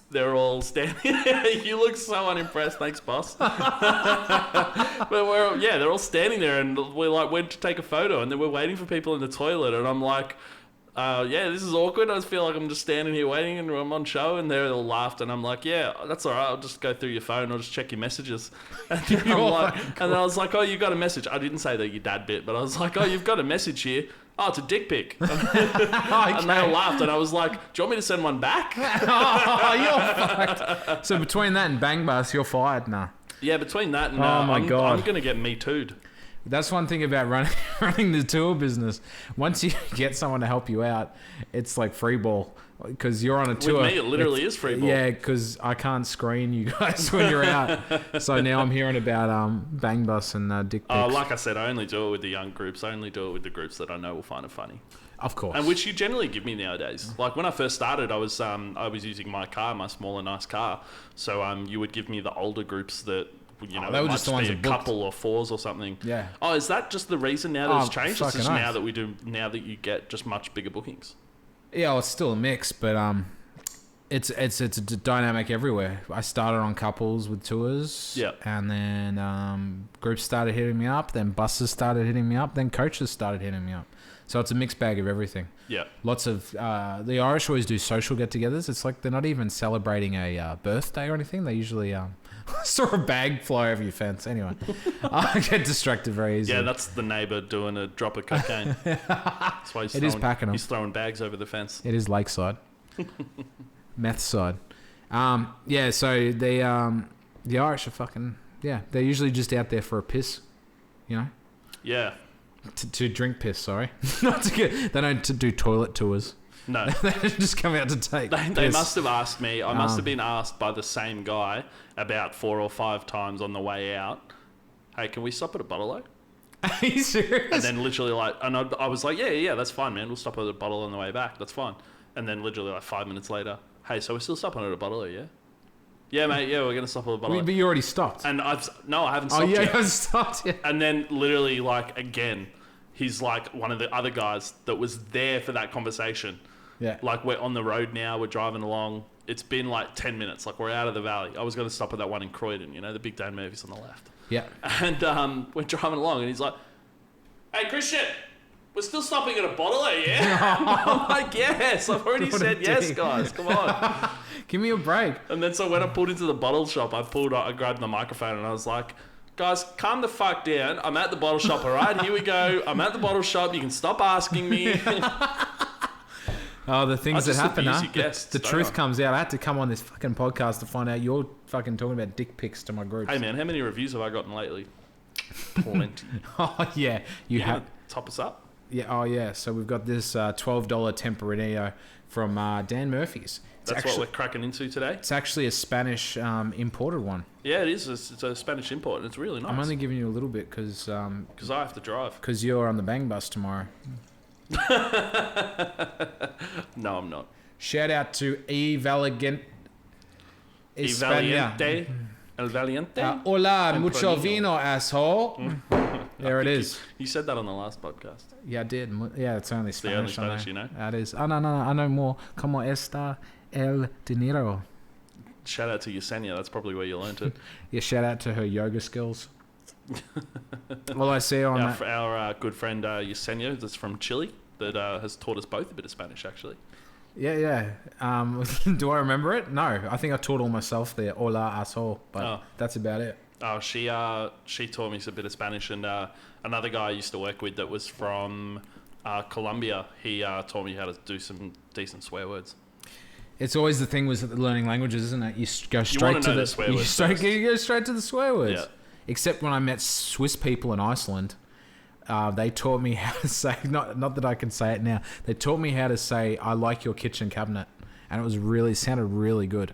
they're all standing there. You look so unimpressed. Thanks, boss. But they're all standing there, and we like went to take a photo, and then we're waiting for people in the toilet, and I'm like, this is awkward. I just feel like I'm just standing here waiting and I'm on show, and they all laughed, and I'm like, yeah, that's all right. I'll just go through your phone. I'll just check your messages. And then I was like, oh, you got a message. I didn't say that your dad bit, but I was like, oh, you've got a message here. Oh, it's a dick pic. And they all laughed, and I was like, do you want me to send one back? Oh, you're fucked. So between that and Bang Bus, you're fired now. Yeah, between that and God. I'm going to get Me Too'd. That's one thing about running the tour business. Once you get someone to help you out, it's like free ball. because you're on a tour. With me, it literally is free ball. Yeah, because I can't screen you guys when you're out. So now I'm hearing about bang bus and dick pics. Like I said, I only do it with the young groups. I only do it with the groups that I know will find it funny. Of course. And which you generally give me nowadays. Like when I first started, I was using my car, my smaller, nice car. So you would give me the older groups that, you know, they were just the ones be a that booked. couple or fours or something. Yeah. Oh, is that just the reason now that it's changed? It's just fucking now that you get just much bigger bookings. Yeah, well, it's still a mix, but it's a dynamic everywhere. I started on couples with tours. Yeah. And then groups started hitting me up. Then buses started hitting me up. Then coaches started hitting me up. So it's a mixed bag of everything. Yeah. Lots of the Irish always do social get-togethers. It's like they're not even celebrating a birthday or anything. They usually saw a bag fly over your fence. Anyway, I get distracted very easily. Yeah, that's the neighbour doing a drop of cocaine. That's why It is packing them. He's throwing bags over the fence. It is lakeside. Meth side. Yeah, so the Irish are fucking... Yeah, they're usually just out there for a piss, you know? Yeah. To drink piss, sorry. Not to get... They don't do toilet tours. No. They just come out to take They must have asked me. I must have been asked by the same guy about 4 or 5 times on the way out, hey, can we stop at a bottle-o? Are you serious? And then literally I was like, yeah, that's fine, man. We'll stop at a bottle on the way back. That's fine. And then literally like 5 minutes later, hey, so we're still stopping at a bottle-o, yeah? Yeah, mate, yeah, we're going to stop at a bottle-o. But you already stopped. And I haven't stopped yet. yet. You haven't stopped yet. And then literally like, again, he's like one of the other guys that was there for that conversation. Yeah. Like we're on the road now, we're driving along. It's been like 10 minutes, like we're out of the valley. I was going to stop at that one in Croydon, you know, the big Dan Murphy's on the left. Yeah. And we're driving along and he's like, hey, Christian, we're still stopping at a bottle, yeah? I'm like, yes, I've already said yes, guys, come on. Give me a break. And then so when I pulled into the bottle shop, I grabbed the microphone and I was like, guys, calm the fuck down. I'm at the bottle shop, all right? Here we go. I'm at the bottle shop. You can stop asking me. Oh, the things that happen, huh? The truth I? comes out. I had to come on this fucking podcast to find out you're fucking talking about dick pics to my groups. Hey, man, how many reviews have I gotten lately? Plenty. Oh, yeah. You have... Top us up? Yeah. Oh, yeah. So we've got this $12 Tempranillo from Dan Murphy's. That's what we're cracking into today? It's actually a Spanish imported one. Yeah, it is. It's a Spanich import. It's really nice. I'm only giving you a little bit because... I have to drive. Because you're on the bang bus tomorrow. No, I'm not. Shout out to E Valiente. Valiente. El Valiente. Hola, mucho vino, asshole. There it is. You said that on the last podcast. Yeah, I did. Yeah, it's only Spanish. The only Spanish you know? That is. Oh, no. I know more. Como está el dinero? Shout out to Yesenia. That's probably where you learnt it. Yeah, shout out to her yoga skills. Well, I see on our good friend Yesenia, that's from Chile, that has taught us both a bit of Spanish, actually. Yeah. Do I remember it? No. I think I taught all myself there. Hola, asshole. But that's about it. Oh, she taught me a bit of Spanish, and another guy I used to work with that was from Colombia, he taught me how to do some decent swear words. It's always the thing with learning languages, isn't it? You go straight to the swear words. You go straight to the swear words. Yeah. Except when I met Swiss people in Iceland, they taught me how to say, not that I can say it now, they taught me how to say, I like your kitchen cabinet. And it sounded really good.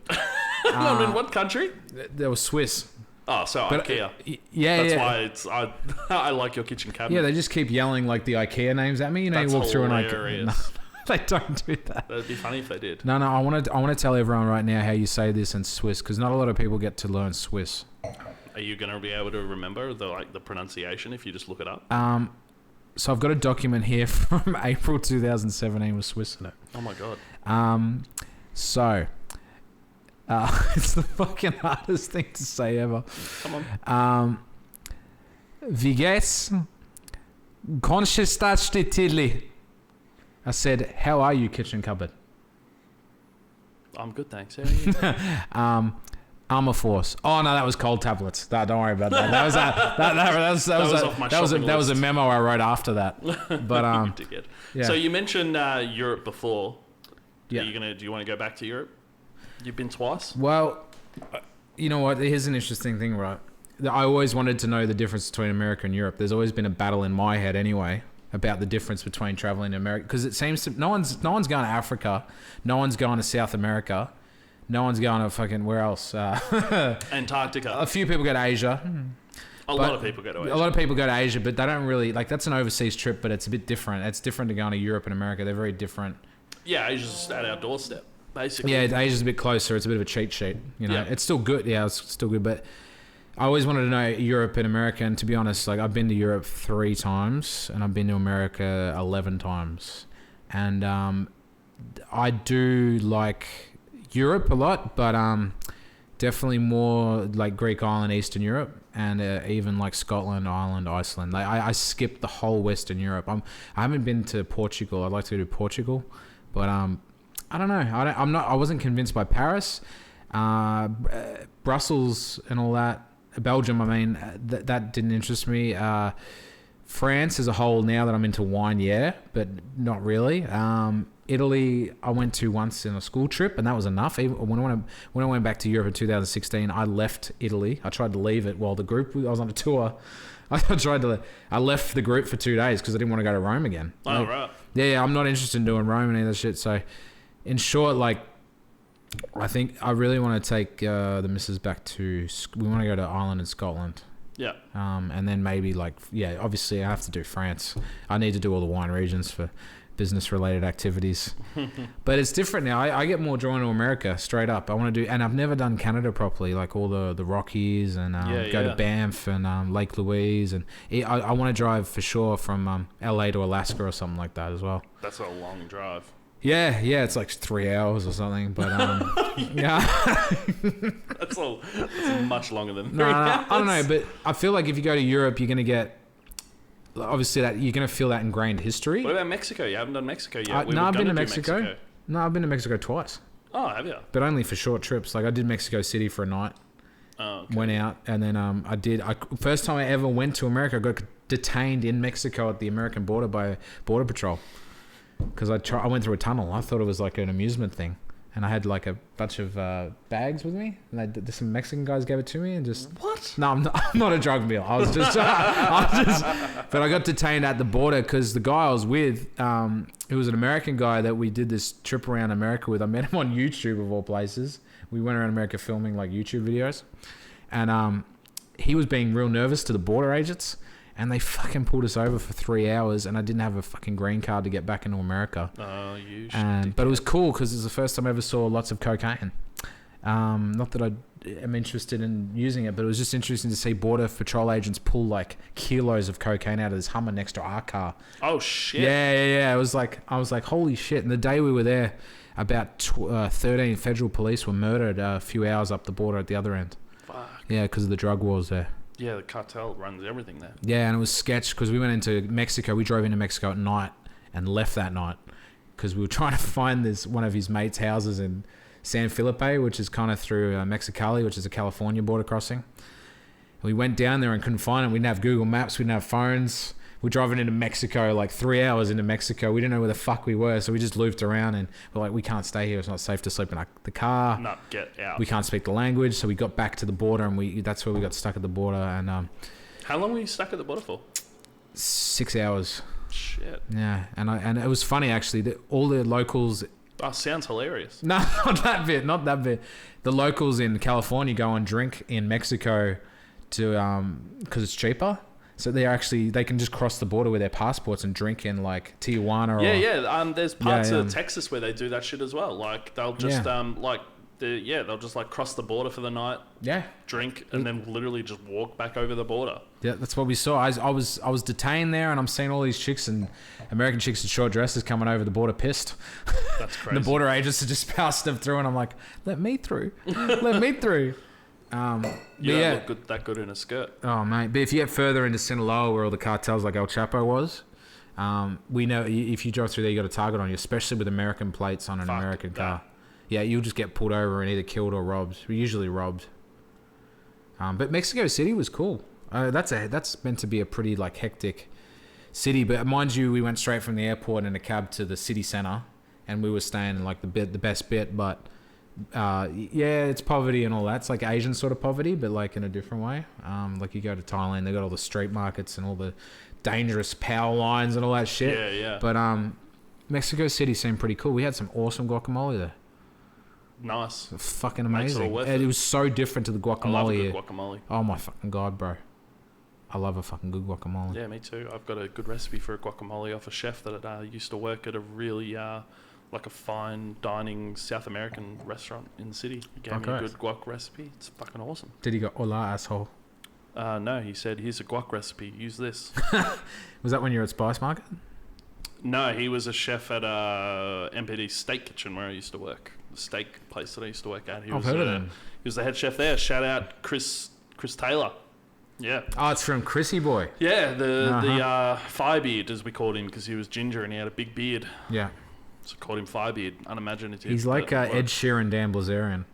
In what country? They were Swiss. Oh, so But, IKEA. Yeah, That's why I like your kitchen cabinet. Yeah, they just keep yelling like the IKEA names at me. You know, That's you walk through an IKEA. hilarious. They don't do that. That'd be funny if they did. No, I want to tell everyone right now how you say this in Swiss, because not a lot of people get to learn Swiss. Are you going to be able to remember the pronunciation if you just look it up? So I've got a document here from April 2017 with Swiss in it. Oh my god. It's the fucking hardest thing to say ever. Come on. Wie geht's? Konstantitili. I said, how are you, kitchen cupboard? I'm good, thanks. How are you? Armour Force. Oh no, that was cold tablets. Don't worry about that. That was a memo I wrote after that. But yeah. So you mentioned Europe before. Yeah. Do you want to go back to Europe? You've been twice. Well, you know what? Here's an interesting thing, right? I always wanted to know the difference between America and Europe. There's always been a battle in my head, anyway, about the difference between traveling to America, because it seems to no one's going to Africa, no one's going to South America, no one's going to fucking where else? Antarctica. A few people go to Asia. A lot of people go to Asia. A lot of people go to Asia, but they don't really like. That's an overseas trip, but it's a bit different. It's different to going to Europe and America. They're very different. Yeah, Asia's just at our doorstep, basically. Yeah, Asia's a bit closer. It's a bit of a cheat sheet. You know, Yeah. it's still good. Yeah, it's still good, but. I always wanted to know Europe and America, and to be honest, like I've been to Europe 3 times, and I've been to America 11 times, and I do like Europe a lot, but definitely more like Greek island, Eastern Europe, and even like Scotland, Ireland, Iceland. Like I skipped the whole Western Europe. I haven't been to Portugal. I'd like to go to Portugal, but I don't know. I wasn't convinced by Paris, Brussels, and all that. Belgium, I mean, that didn't interest me. France as a whole, now that I'm into wine, yeah, but not really. Italy, I went to once in a school trip, and that was enough. Even when I went back to Europe in 2016, I left Italy. I tried to leave it while the group, I was on a tour. I left the group for 2 days because I didn't want to go to Rome again. Oh, right. Yeah, I'm not interested in doing Rome and any of that shit. So, in short, like, I think I really want to take the missus back to. We want to go to Ireland and Scotland. Yeah. And then maybe obviously I have to do France. I need to do all the wine regions for business-related activities. But it's different now. I get more drawn to America straight up. I want to do, and I've never done Canada properly, like all the Rockies and go to Banff and Lake Louise, and I want to drive for sure from LA to Alaska or something like that as well. That's a long drive. Yeah, it's like 3 hours or something, but yeah. That's much longer than 3 No, hours. I don't know, but I feel like if you go to Europe, you're going to get, obviously that you're going to feel that ingrained history. What about Mexico? You haven't done Mexico yet. No, I've been to Mexico. No, I've been to Mexico twice. Oh, have you? But only for short trips. Like I did Mexico City for a night. Oh, okay. Went out, and then first time I ever went to America, I got detained in Mexico at the American border by Border Patrol. Because I went through a tunnel. I thought it was like an amusement thing. And I had like a bunch of bags with me. And some Mexican guys gave it to me and just... What? No, I'm not a drug mule. I was just... But I got detained at the border because the guy I was with, who was an American guy that we did this trip around America with, I met him on YouTube of all places. We went around America filming like YouTube videos. And he was being real nervous to the border agents. And they fucking pulled us over for 3 hours, and I didn't have a fucking green card to get back into America. Oh, you but it was cool because it was the first time I ever saw lots of cocaine. Not that I am interested in using it, but it was just interesting to see border patrol agents pull like kilos of cocaine out of this Hummer next to our car. Oh shit! Yeah. It was like I was like, holy shit! And the day we were there, about 13 federal police were murdered a few hours up the border at the other end. Fuck. Yeah, because of the drug wars there. Yeah, the cartel runs everything there. Yeah, and it was sketch because we went into Mexico. We drove into Mexico at night and left that night because we were trying to find one of his mates' houses in San Felipe, which is kind of through Mexicali, which is a California border crossing. And we went down there and couldn't find it. We didn't have Google Maps. We didn't have phones. We're driving into Mexico, like 3 hours into Mexico. We didn't know where the fuck we were, so we just looped around and we're like, we can't stay here. It's not safe to sleep in the car. No, get out. We can't speak the language, so we got back to the border, and that's where we got stuck at the border. And how long were you stuck at the border for? 6 hours. Shit. Yeah, and it was funny actually. All the locals. Oh, sounds hilarious. No, not that bit. The locals in California go and drink in Mexico to because it's cheaper. So they can just cross the border with their passports and drink in like Tijuana. There's parts of Texas where they do that shit as well. Like they'll just they'll just like cross the border for the night. Yeah. Drink and then literally just walk back over the border. Yeah, that's what we saw. I was detained there, and I'm seeing all these chicks and American chicks in short dresses coming over the border pissed. That's crazy. The border agents are just passed them through, and I'm like, let me through. Let me through. You don't look that good in a skirt. Oh, mate. But if you get further into Sinaloa, where all the cartels like El Chapo was, we know if you drive through there, you got a target on you, especially with American plates on an American car. Yeah, you'll just get pulled over and either killed or robbed. We're usually robbed. But Mexico City was cool. That's meant to be a pretty like hectic city. But mind you, we went straight from the airport in a cab to the city center, and we were staying in like the best bit. But Yeah, it's poverty and all that. It's like Asian sort of poverty, but like in a different way. Like you go to Thailand, they got all the street markets and all the dangerous power lines and all that shit. Yeah, yeah. But Mexico City seemed pretty cool. We had some awesome guacamole there. Nice. Fucking Makes it all amazing. worth And it. it was so different to the guacamole I love a here. good guacamole. Oh my fucking god, bro. I love a fucking good guacamole. Yeah, me too. I've got a good recipe for a guacamole off a chef that used to work at a really like a fine dining South American restaurant in the city. He gave me a good guac recipe. It's fucking awesome. Did he go, hola, asshole? No, he said, here's a guac recipe. Use this. Was that when you were at Spice Market? No, he was a chef at MPD Steak Kitchen where I used to work. The steak place that I used to work at. He I've heard of him. He was the head chef there. Shout out Chris Taylor. Yeah. Oh, it's from Chrissy Boy. Yeah, the Firebeard, as we called him, because he was ginger and he had a big beard. Yeah. So called him Firebeard. Unimaginative. He's like Ed Sheeran, Dan Blazarian.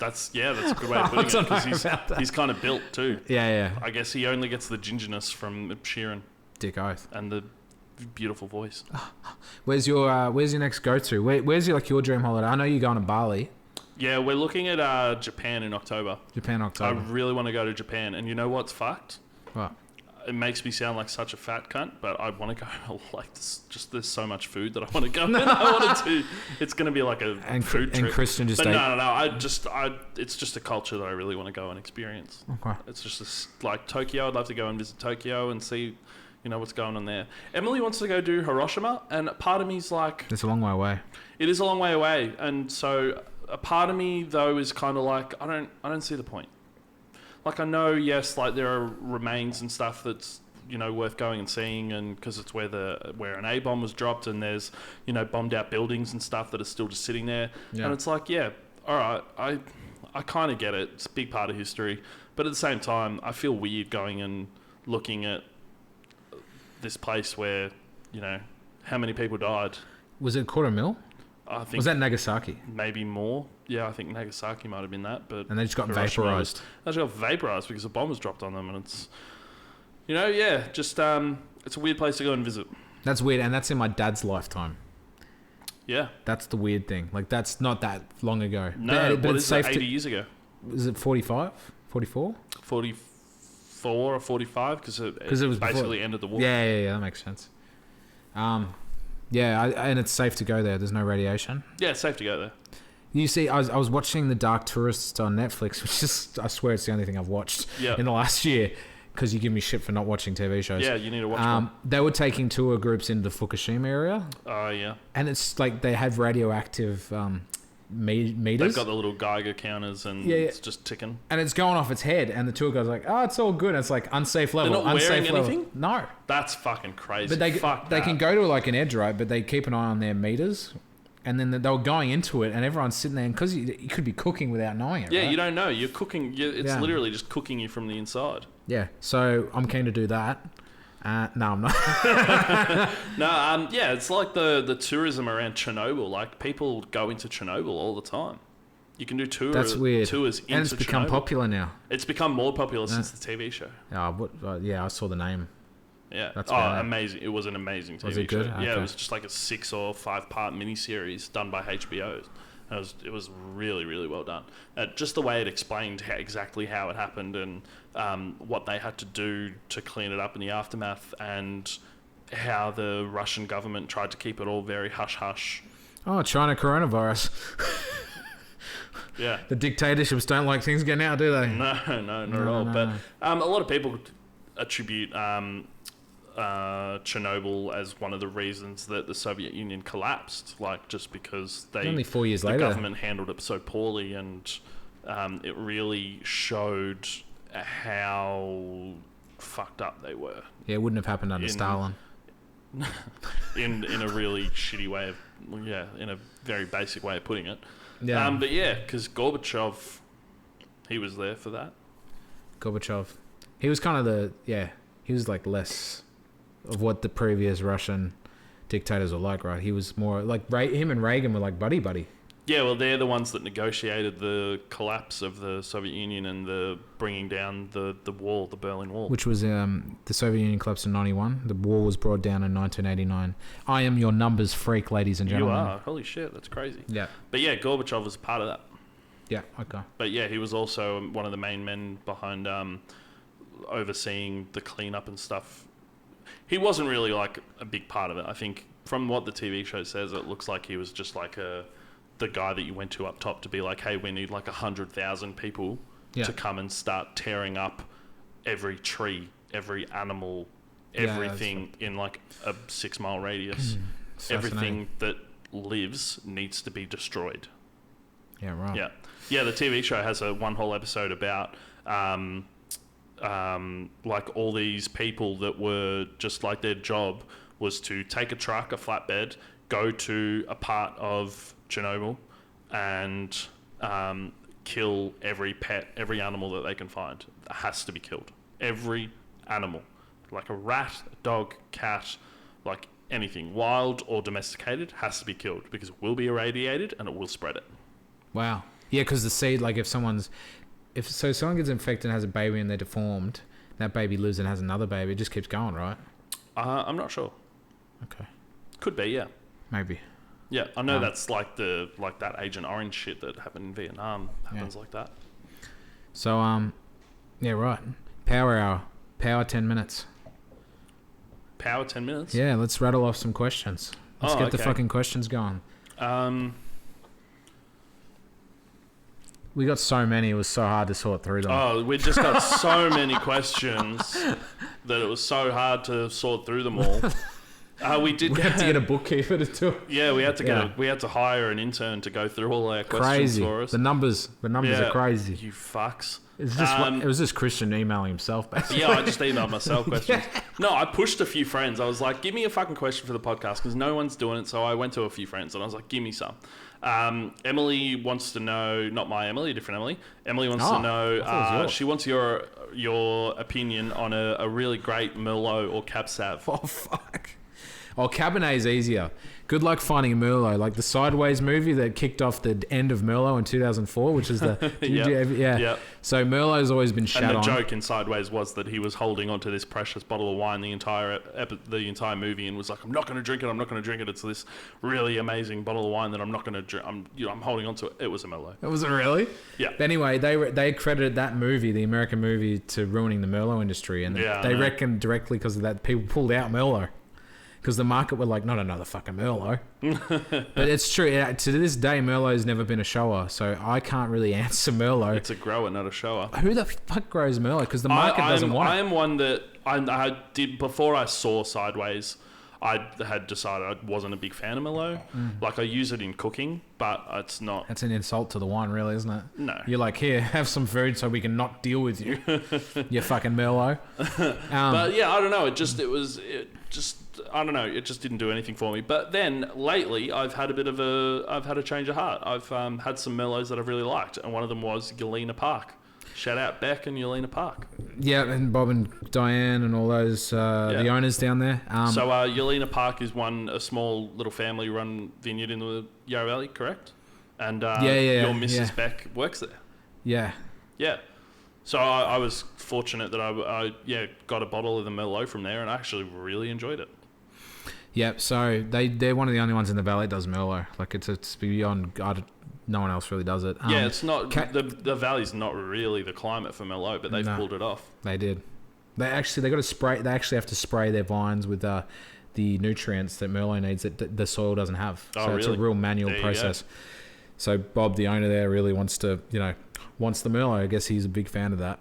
That's a good way of putting it, because he's kind of built too. Yeah, yeah. I guess he only gets the gingerness from Sheeran. Dick oath. And the beautiful voice. Where's your next go-to? Where's your dream holiday? I know you're going to Bali. Yeah, we're looking at Japan in October. October. I really want to go to Japan. And you know what's fucked? What? It makes me sound like such a fat cunt, but I want to go like this. Just there's so much food that I want to go. I wanted to. It's going to be like a food trip. And Christian just. But no. It's just a culture that I really want to go and experience. Okay. It's just like Tokyo. I'd love to go and visit Tokyo and see, what's going on there. Emily wants to go do Hiroshima, and part of me's like, it's a long way away. It is a long way away, and so a part of me though is kind of like I don't see the point. Like, I know, yes, like there are remains and stuff that's, worth going and seeing, and because it's where an A-bomb was dropped, and there's, bombed out buildings and stuff that are still just sitting there. Yeah. And it's like, yeah, all right, I kind of get it. It's a big part of history. But at the same time, I feel weird going and looking at this place where, how many people died. Was it 250,000? I think. Was that Nagasaki? Maybe more. Yeah, I think Nagasaki might have been that. But and they just got vaporized. They just got vaporized because a bomb was dropped on them, and it's, just it's a weird place to go and visit. That's weird, and that's in my dad's lifetime. Yeah, that's the weird thing. Like, that's not that long ago. No, but it's safe 80 years ago. Is it 45? 44? 44 or 45 because it was basically ended the war. Yeah, that makes sense. Yeah, and it's safe to go there. There's no radiation. Yeah, it's safe to go there. You see, I was watching The Dark Tourist on Netflix, which is, I swear, it's the only thing I've watched in the last year, because you give me shit for not watching TV shows. Yeah, you need to watch one. They were taking tour groups into the Fukushima area. Oh, yeah. And it's like they have radioactive meters. They've got the little Geiger counters, and it's just ticking. And it's going off its head, and the tour guide's like, oh, it's all good. And it's like, unsafe level. They're not unsafe wearing level. anything? No. That's fucking crazy. But they can go to like an edge, right? But they keep an eye on their meters. And then they were going into it, and everyone's sitting there, because you could be cooking without knowing it. Yeah, right? you don't know. You're cooking. It's literally just cooking you from the inside. Yeah, so I'm keen to do that. No, I'm not. Yeah, it's like the tourism around Chernobyl. Like, people go into Chernobyl all the time. You can do That's weird. tours into Chernobyl. And it's become popular now. It's become more popular since the TV show. Yeah, I saw the name. Yeah. That's amazing. It was an amazing TV show. Was it good? Yeah, okay. It was just like a 6 or 5-part miniseries done by HBO. And it was really, really well done. Just the way it explained exactly how it happened, and what they had to do to clean it up in the aftermath, and how the Russian government tried to keep it all very hush-hush. Oh, China coronavirus. Yeah. The dictatorships don't like things getting out, do they? No, not at all. But a lot of people attribute Chernobyl as one of the reasons that the Soviet Union collapsed, like, just because only 4 years the later, government handled it so poorly, and it really showed how fucked up they were. Yeah, it wouldn't have happened under Stalin. in a really shitty way in a very basic way of putting it. Yeah. But yeah, because Gorbachev, he was there for that. Gorbachev, he was kind of he was like less of what the previous Russian dictators were like, right? He was more like him and Reagan were like buddy. Yeah, well, they're the ones that negotiated the collapse of the Soviet Union and the bringing down the wall, the Berlin Wall. Which was the Soviet Union collapsed in 91. The wall was brought down in 1989. I am your numbers freak, ladies and gentlemen. You are. Holy shit, that's crazy. Yeah. But yeah, Gorbachev was part of that. Yeah, okay. But yeah, he was also one of the main men behind overseeing the cleanup and stuff. He wasn't really like a big part of it. I think from what the TV show says, it looks like he was just like the guy that you went to up top to be like, hey, we need like 100,000 people to come and start tearing up every tree, every animal, everything in like a 6-mile radius. Everything that lives needs to be destroyed. Yeah, right. Yeah. Yeah, the TV show has one whole episode about like all these people that were just like their job was to take a truck, a flatbed, go to a part of Chernobyl and kill every pet, every animal that they can find. It has to be killed. Every animal. Like a rat, a dog, cat, like anything, wild or domesticated, has to be killed because it will be irradiated and it will spread it. Wow. Yeah, because the seed, like if someone gets infected and has a baby and they're deformed, that baby lives and has another baby, it just keeps going, right? I'm not sure. Okay. Could be, yeah. Maybe. Yeah, I know that's like that Agent Orange shit that happened in Vietnam happens like that. So, yeah, right. Power hour. Power 10 minutes. Power 10 minutes? Yeah, let's rattle off some questions. Let's get the fucking questions going. We got so many, it was so hard to sort through them. Oh, we just got so many questions that it was so hard to sort through them all. We had to get a bookkeeper to do it. Yeah, we had to hire an intern to go through all our questions crazy. For us. The numbers are crazy. You fucks. It was just Christian emailing himself, basically. Yeah, I just emailed myself questions. No, I pushed a few friends. I was like, give me a fucking question for the podcast because no one's doing it. So I went to a few friends and I was like, give me some. Emily wants to know, not my Emily, a different Emily. Emily wants to know, she wants your opinion on a really great Merlot or Cab Sav. Oh, fuck. Oh, Cabernet is easier. Good luck finding Merlot. Like the Sideways movie that kicked off the end of Merlot in 2004, which is the... Yeah. So Merlot's always been shat on. And the joke in Sideways was that he was holding onto this precious bottle of wine the entire movie and was like, I'm not going to drink it. It's this really amazing bottle of wine that I'm not going to drink. I'm holding onto it. It was a Merlot. It was really? Yeah. Anyway, they credited that movie, the American movie, to ruining the Merlot industry. And they reckon directly because of that, people pulled out Merlot. Because the market were like, not another fucking Merlot. But it's true. To this day, Merlot has never been a shower. So I can't really answer Merlot. It's a grower, not a shower. Who the fuck grows Merlot? Because the market doesn't want it. I am one that I did, before I saw Sideways, I had decided I wasn't a big fan of Merlot. Like, I use it in cooking, but it's not... That's an insult to the wine, really, isn't it? No. You're like, here, have some food so we can not deal with you. You fucking Merlot. But yeah, I don't know. It just I don't know. It just didn't do anything for me. But then lately, I've had a change of heart. I've had some Merlots that I've really liked, and one of them was Yelena Park. Shout out Beck and Yelena Park. Yeah, and Bob and Diane and all those the owners down there. So Yelena Park is a small little family-run vineyard in the Yarra Valley, correct? And your Mrs. Beck works there. Yeah. Yeah. So I was fortunate that I got a bottle of the Merlot from there, and I actually really enjoyed it. Yeah, so they're one of the only ones in the valley that does Merlot. Like it's beyond. No one else really does it. Yeah, it's not the valley's not really the climate for Merlot, but they've pulled it off. They did. They got to spray. They actually have to spray their vines with the nutrients that Merlot needs that the soil doesn't have. So really? It's a real manual process. So Bob, the owner there, really wants the Merlot. I guess he's a big fan of that.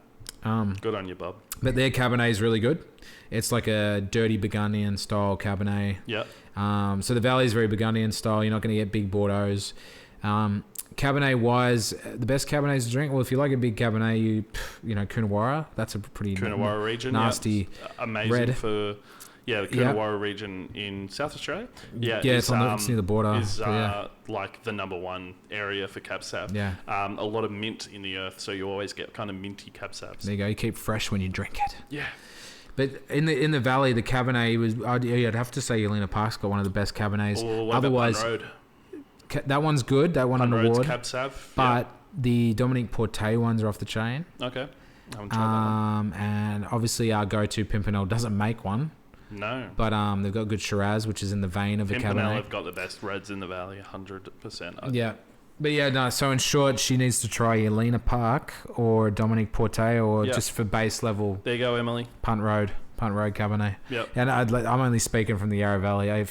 Good on you, Bob. But their Cabernet is really good. It's like a dirty Burgundian style Cabernet. Yeah. So the valley is very Burgundian style. You're not going to get big Bordeaux's. Cabernet wise, the best Cabernets to drink. Well, if you like a big Cabernet, Coonawarra. That's a pretty Coonawarra region, nasty, amazing red. For the Coonawarra region in South Australia. Yeah, it's near the border. Is like the number one area for Cab Sav. Yeah, a lot of mint in the earth, so you always get kind of minty Cab Savs. There you go. You keep fresh when you drink it. Yeah. But in the valley, the Cabernet was. I'd have to say Yelena Park's got one of the best Cabernets. Or what Otherwise, about Road? That one's good. That one on the Roads ward. Cab Sav. But the Dominique Porte ones are off the chain. Okay. I haven't tried that one. And obviously our go-to Pimpernel doesn't make one. No. But they've got good Shiraz, which is in the vein of a Pimpernel Cabernet. have got the best reds in the valley, 100%. Yeah. But yeah, no, so in short, she needs to try Elena Park or Dominique Porte or just for base level. There you go, Emily. Punt Road Cabernet. Yep. And I'm only speaking from the Yarra Valley.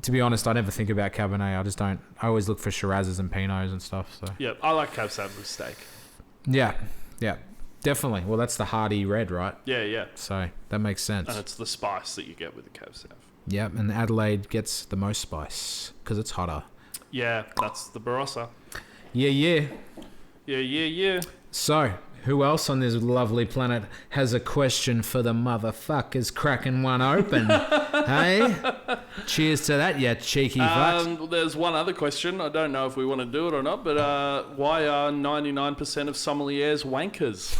To be honest, I never think about Cabernet. I just don't. I always look for Shirazes and Pinots and stuff. So. Yep, I like Cab Sav with steak. Yeah, definitely. Well, that's the hearty red, right? Yeah. So that makes sense. And it's the spice that you get with the Cab Sav. Yeah, and Adelaide gets the most spice because it's hotter. Yeah, that's the Barossa. Yeah. Yeah. So, who else on this lovely planet has a question for the motherfuckers cracking one open? Hey? Cheers to that, you cheeky fucks. There's one other question. I don't know if we want to do it or not, but why are 99% of sommeliers wankers?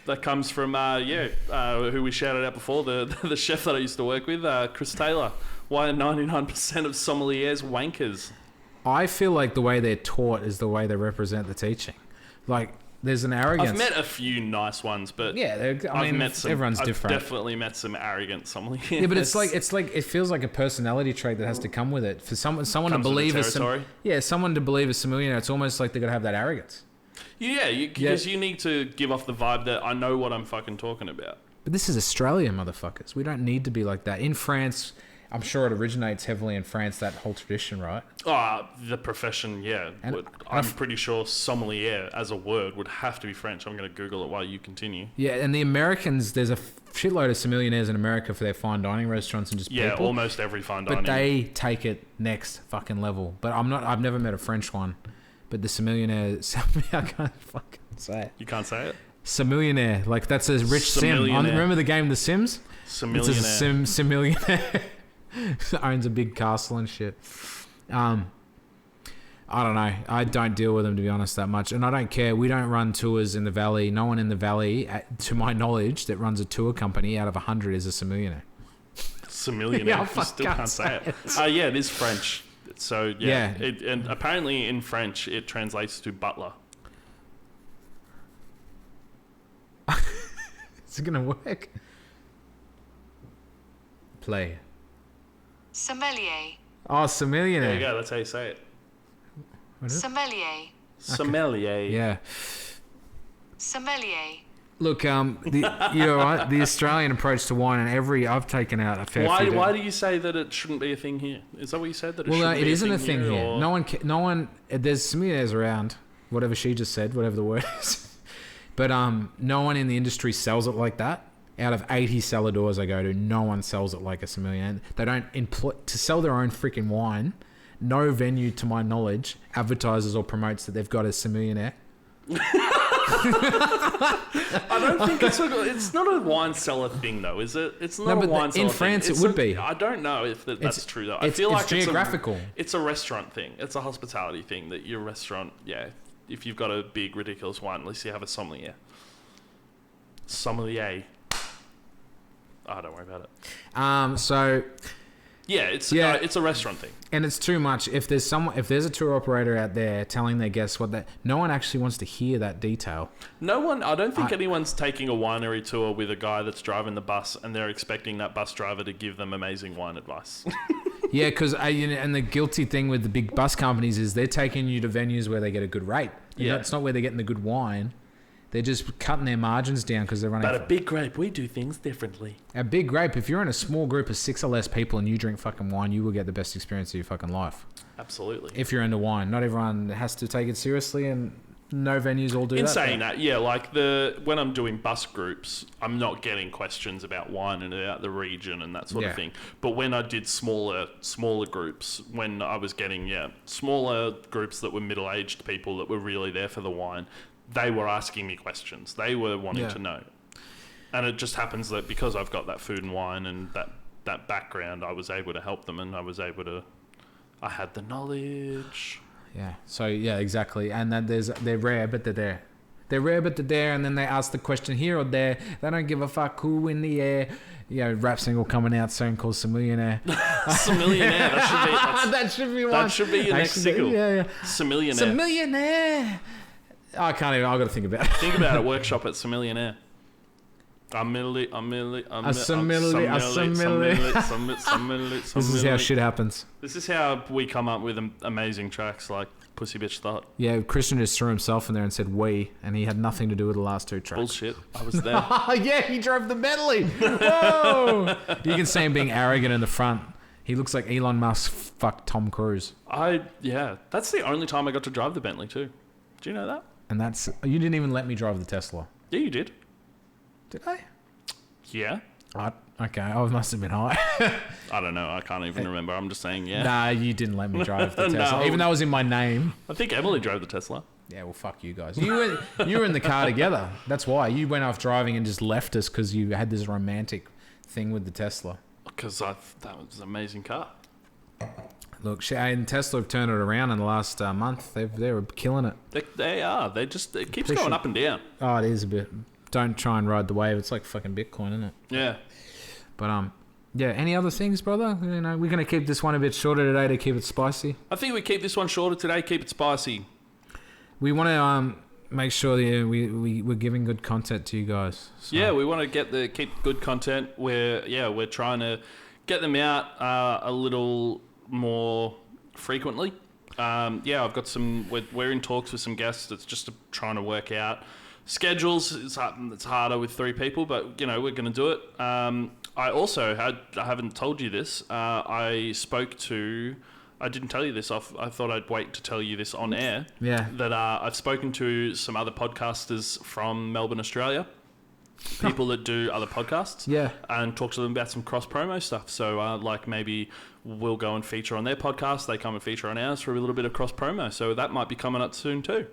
That comes from, who we shouted out before, the chef that I used to work with, Chris Taylor. Why are 99% of sommeliers wankers? I feel like the way they're taught is the way they represent the teaching. Like, there's an arrogance. I've met a few nice ones, but everyone's different. I've definitely met some arrogant sommeliers. Yeah, but it's like it feels like a personality trait that has to come with it. For someone to believe someone to believe a sommelier, it's almost like they got to have that arrogance. Yeah, because you need to give off the vibe that I know what I'm fucking talking about. But this is Australia, motherfuckers. We don't need to be like that. In France, I'm sure it originates heavily in France, that whole tradition, right? The profession, yeah. I'm pretty sure sommelier as a word would have to be French. I'm going to Google it while you continue. Yeah, and the Americans, there's a shitload of sommeliers in America for their fine dining restaurants and just people. Yeah, almost every fine dining. But they take it next fucking level. But I've never met a French one. But the sommelier, I can't fucking say it. You can't say it? Sommelier, like that's a rich sim. Remember the game The Sims? Sommelier. It's a sommelier. Owns a big castle and shit. I don't know. I don't deal with them, to be honest, that much. And I don't care. We don't run tours in the valley. No one in the valley, to my knowledge, that runs a tour company out of 100 is a sommelier. Sommelier. Yeah, I still can't say it. Yeah, it is French. So, yeah. And apparently in French, it translates to butler. Is it going to work? Play. Sommelier. Oh, sommelier. There you go. That's how you say it. Sommelier. Sommelier. Yeah. Sommelier. Look, you're right. The Australian approach to wine, and I've taken out a fair few. Why do you say that it shouldn't be a thing here? Is that what you said? That it isn't a thing here. No one. There's sommeliers around. Whatever she just said, whatever the word is. But no one in the industry sells it like that. Out of 80 cellar doors I go to, no one sells it like a sommelier. And they don't to sell their own freaking wine. No venue, to my knowledge, advertises or promotes that they've got a sommelier. I don't think it's not a wine cellar thing though, is it? It's not a wine cellar in France thing. It would be. I don't know if that's true though. I feel like it's geographical. It's a restaurant thing. It's a hospitality thing that your restaurant, if you've got a big ridiculous wine, at least you have a sommelier. Sommelier. Oh, don't worry about it. It's a restaurant thing. And it's too much. If there's a tour operator out there telling their guests no one actually wants to hear that detail. I don't think anyone's taking a winery tour with a guy that's driving the bus and they're expecting that bus driver to give them amazing wine advice. Yeah, because and the guilty thing with the big bus companies is they're taking you to venues where they get a good rate. Yeah. It's not where they're getting the good wine. They're just cutting their margins down because they're running... But a Big Grape, we do things differently. A Big Grape, if you're in a small group of 6 or less people and you drink fucking wine, you will get the best experience of your fucking life. Absolutely. If you're into wine. Not everyone has to take it seriously, and no venues all do that. In saying that, like when I'm doing bus groups, I'm not getting questions about wine and about the region and that sort of thing. But when I did smaller groups, when I was getting smaller groups that were middle-aged people that were really there for the wine, they were asking me questions. They were wanting to know. And it just happens that because I've got that food and wine and that background, I was able to help them, and I had the knowledge. Yeah. So, yeah, exactly. And then they're rare, but they're there. They're rare, but they're there. And then they ask the question here or there. They don't give a fuck who in the air. Rap single coming out soon called Samillionaire. Samillionaire. That should be one. That should be your next single. Yeah. Samillionaire. Samillionaire. I can't even. I've got to think about it. Think about it. Workshop at Samillionaire. This is how shit happens. This is how we come up with amazing tracks like Pussy Bitch Thought. Yeah, Christian just threw himself in there and said "we," and he had nothing to do with the last two tracks. Bullshit. I was there. Yeah, he drove the Bentley. Whoa! You can see him being arrogant in the front. He looks like Elon Musk fucked Tom Cruise. That's the only time I got to drive the Bentley too. Do you know that? And you didn't even let me drive the Tesla. Yeah, you did. Did I? Yeah. Okay, I must have been high. I don't know. I can't even remember. I'm just saying, yeah. Nah, you didn't let me drive the Tesla, No. even though it was in my name. I think Emily drove the Tesla. Yeah, well, fuck you guys. You were in the car together. That's why. You went off driving and just left us because you had this romantic thing with the Tesla. Because that was an amazing car. Look, and Tesla have turned it around in the last month. They were killing it. They are. It keeps going up and down. Oh, it is a bit. Don't try and ride the wave. It's like fucking Bitcoin, isn't it? Yeah. But yeah. Any other things, brother? We're gonna keep this one a bit shorter today to keep it spicy. I think we keep this one shorter today. Keep it spicy. We want to make sure that we're giving good content to you guys. So. Yeah, we want to keep good content. We're trying to get them out a little more frequently. I've got we're in talks with some guests. It's just trying to work out schedules. It's harder with 3 people, but we're going to do it. I haven't told you this. I didn't tell you this. I thought I'd wait to tell you this on air. Yeah. That I've spoken to some other podcasters from Melbourne, Australia. People that do other podcasts. Yeah. And talk to them about some cross promo stuff. So maybe we'll go and feature on their podcast. They come and feature on ours for a little bit of cross promo. So that might be coming up soon too.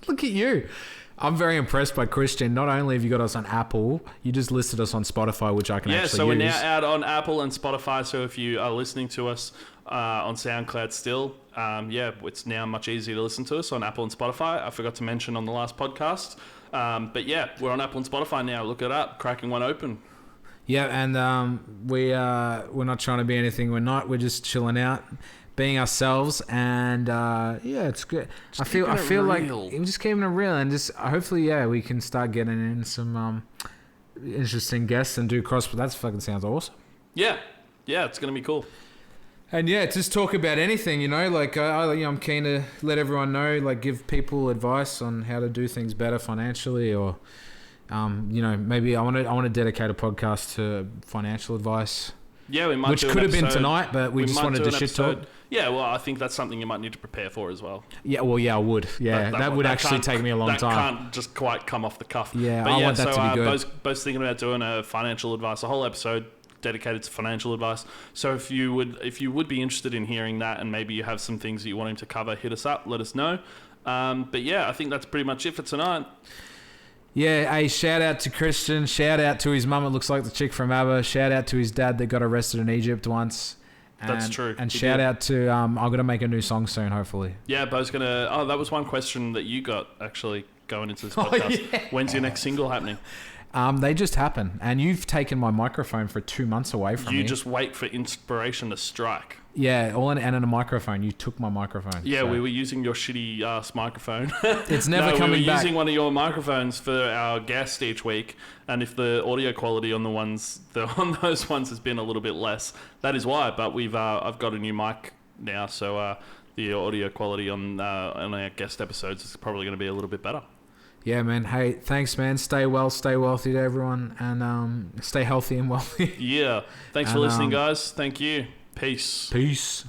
Look at you. I'm very impressed by Christian. Not only have you got us on Apple, you just listed us on Spotify, which I can actually use. Yeah, so we're now out on Apple and Spotify. So if you are listening to us on SoundCloud still, it's now much easier to listen to us on Apple and Spotify. I forgot to mention on the last podcast. But yeah, we're on Apple and Spotify now. Look it up. Cracking one open. Yeah, and we're not trying to be anything we're not. We're just chilling out, being ourselves, and it's good. I feel like we're just keeping it real, and just hopefully we can start getting in some interesting guests and do cross. That fucking sounds awesome. Yeah, it's gonna be cool. And just talk about anything, I'm keen to let everyone know, give people advice on how to do things better financially, or maybe I want to dedicate a podcast to financial advice. Yeah, we might. Which could have been tonight, but we just wanted to shit talk. Yeah, well, I think that's something you might need to prepare for as well. Yeah, I would. Yeah, that would actually take me a long time. That can't just quite come off the cuff. Yeah, but I want that to be good. Bo's thinking about doing a financial advice, a whole episode dedicated to financial advice. So if you would be interested in hearing that, and maybe you have some things that you want him to cover, hit us up, let us know. But yeah, I think that's pretty much it for tonight. Yeah, a shout out to Christian, shout out to his mum, it looks like the chick from ABBA, shout out to his dad that got arrested in Egypt once. That's true. And shout out to, I'm going to make a new song soon, hopefully. Yeah, Bo's going to, that was one question that you got actually going into this podcast. Yeah. When's your next single happening? They just happen, and you've taken my microphone for 2 months away from me. You just wait for inspiration to strike. Yeah, and in a microphone. You took my microphone. Yeah, so. We were using your shitty ass microphone. It's never coming back. We were using one of your microphones for our guest each week, and if the audio quality on those ones has been a little bit less, that is why. But I've got a new mic now, so the audio quality on our guest episodes is probably going to be a little bit better. Yeah, man. Hey, thanks, man. Stay well, stay wealthy to everyone, and stay healthy and wealthy. Yeah. Thanks for listening, guys. Thank you. Peace. Peace.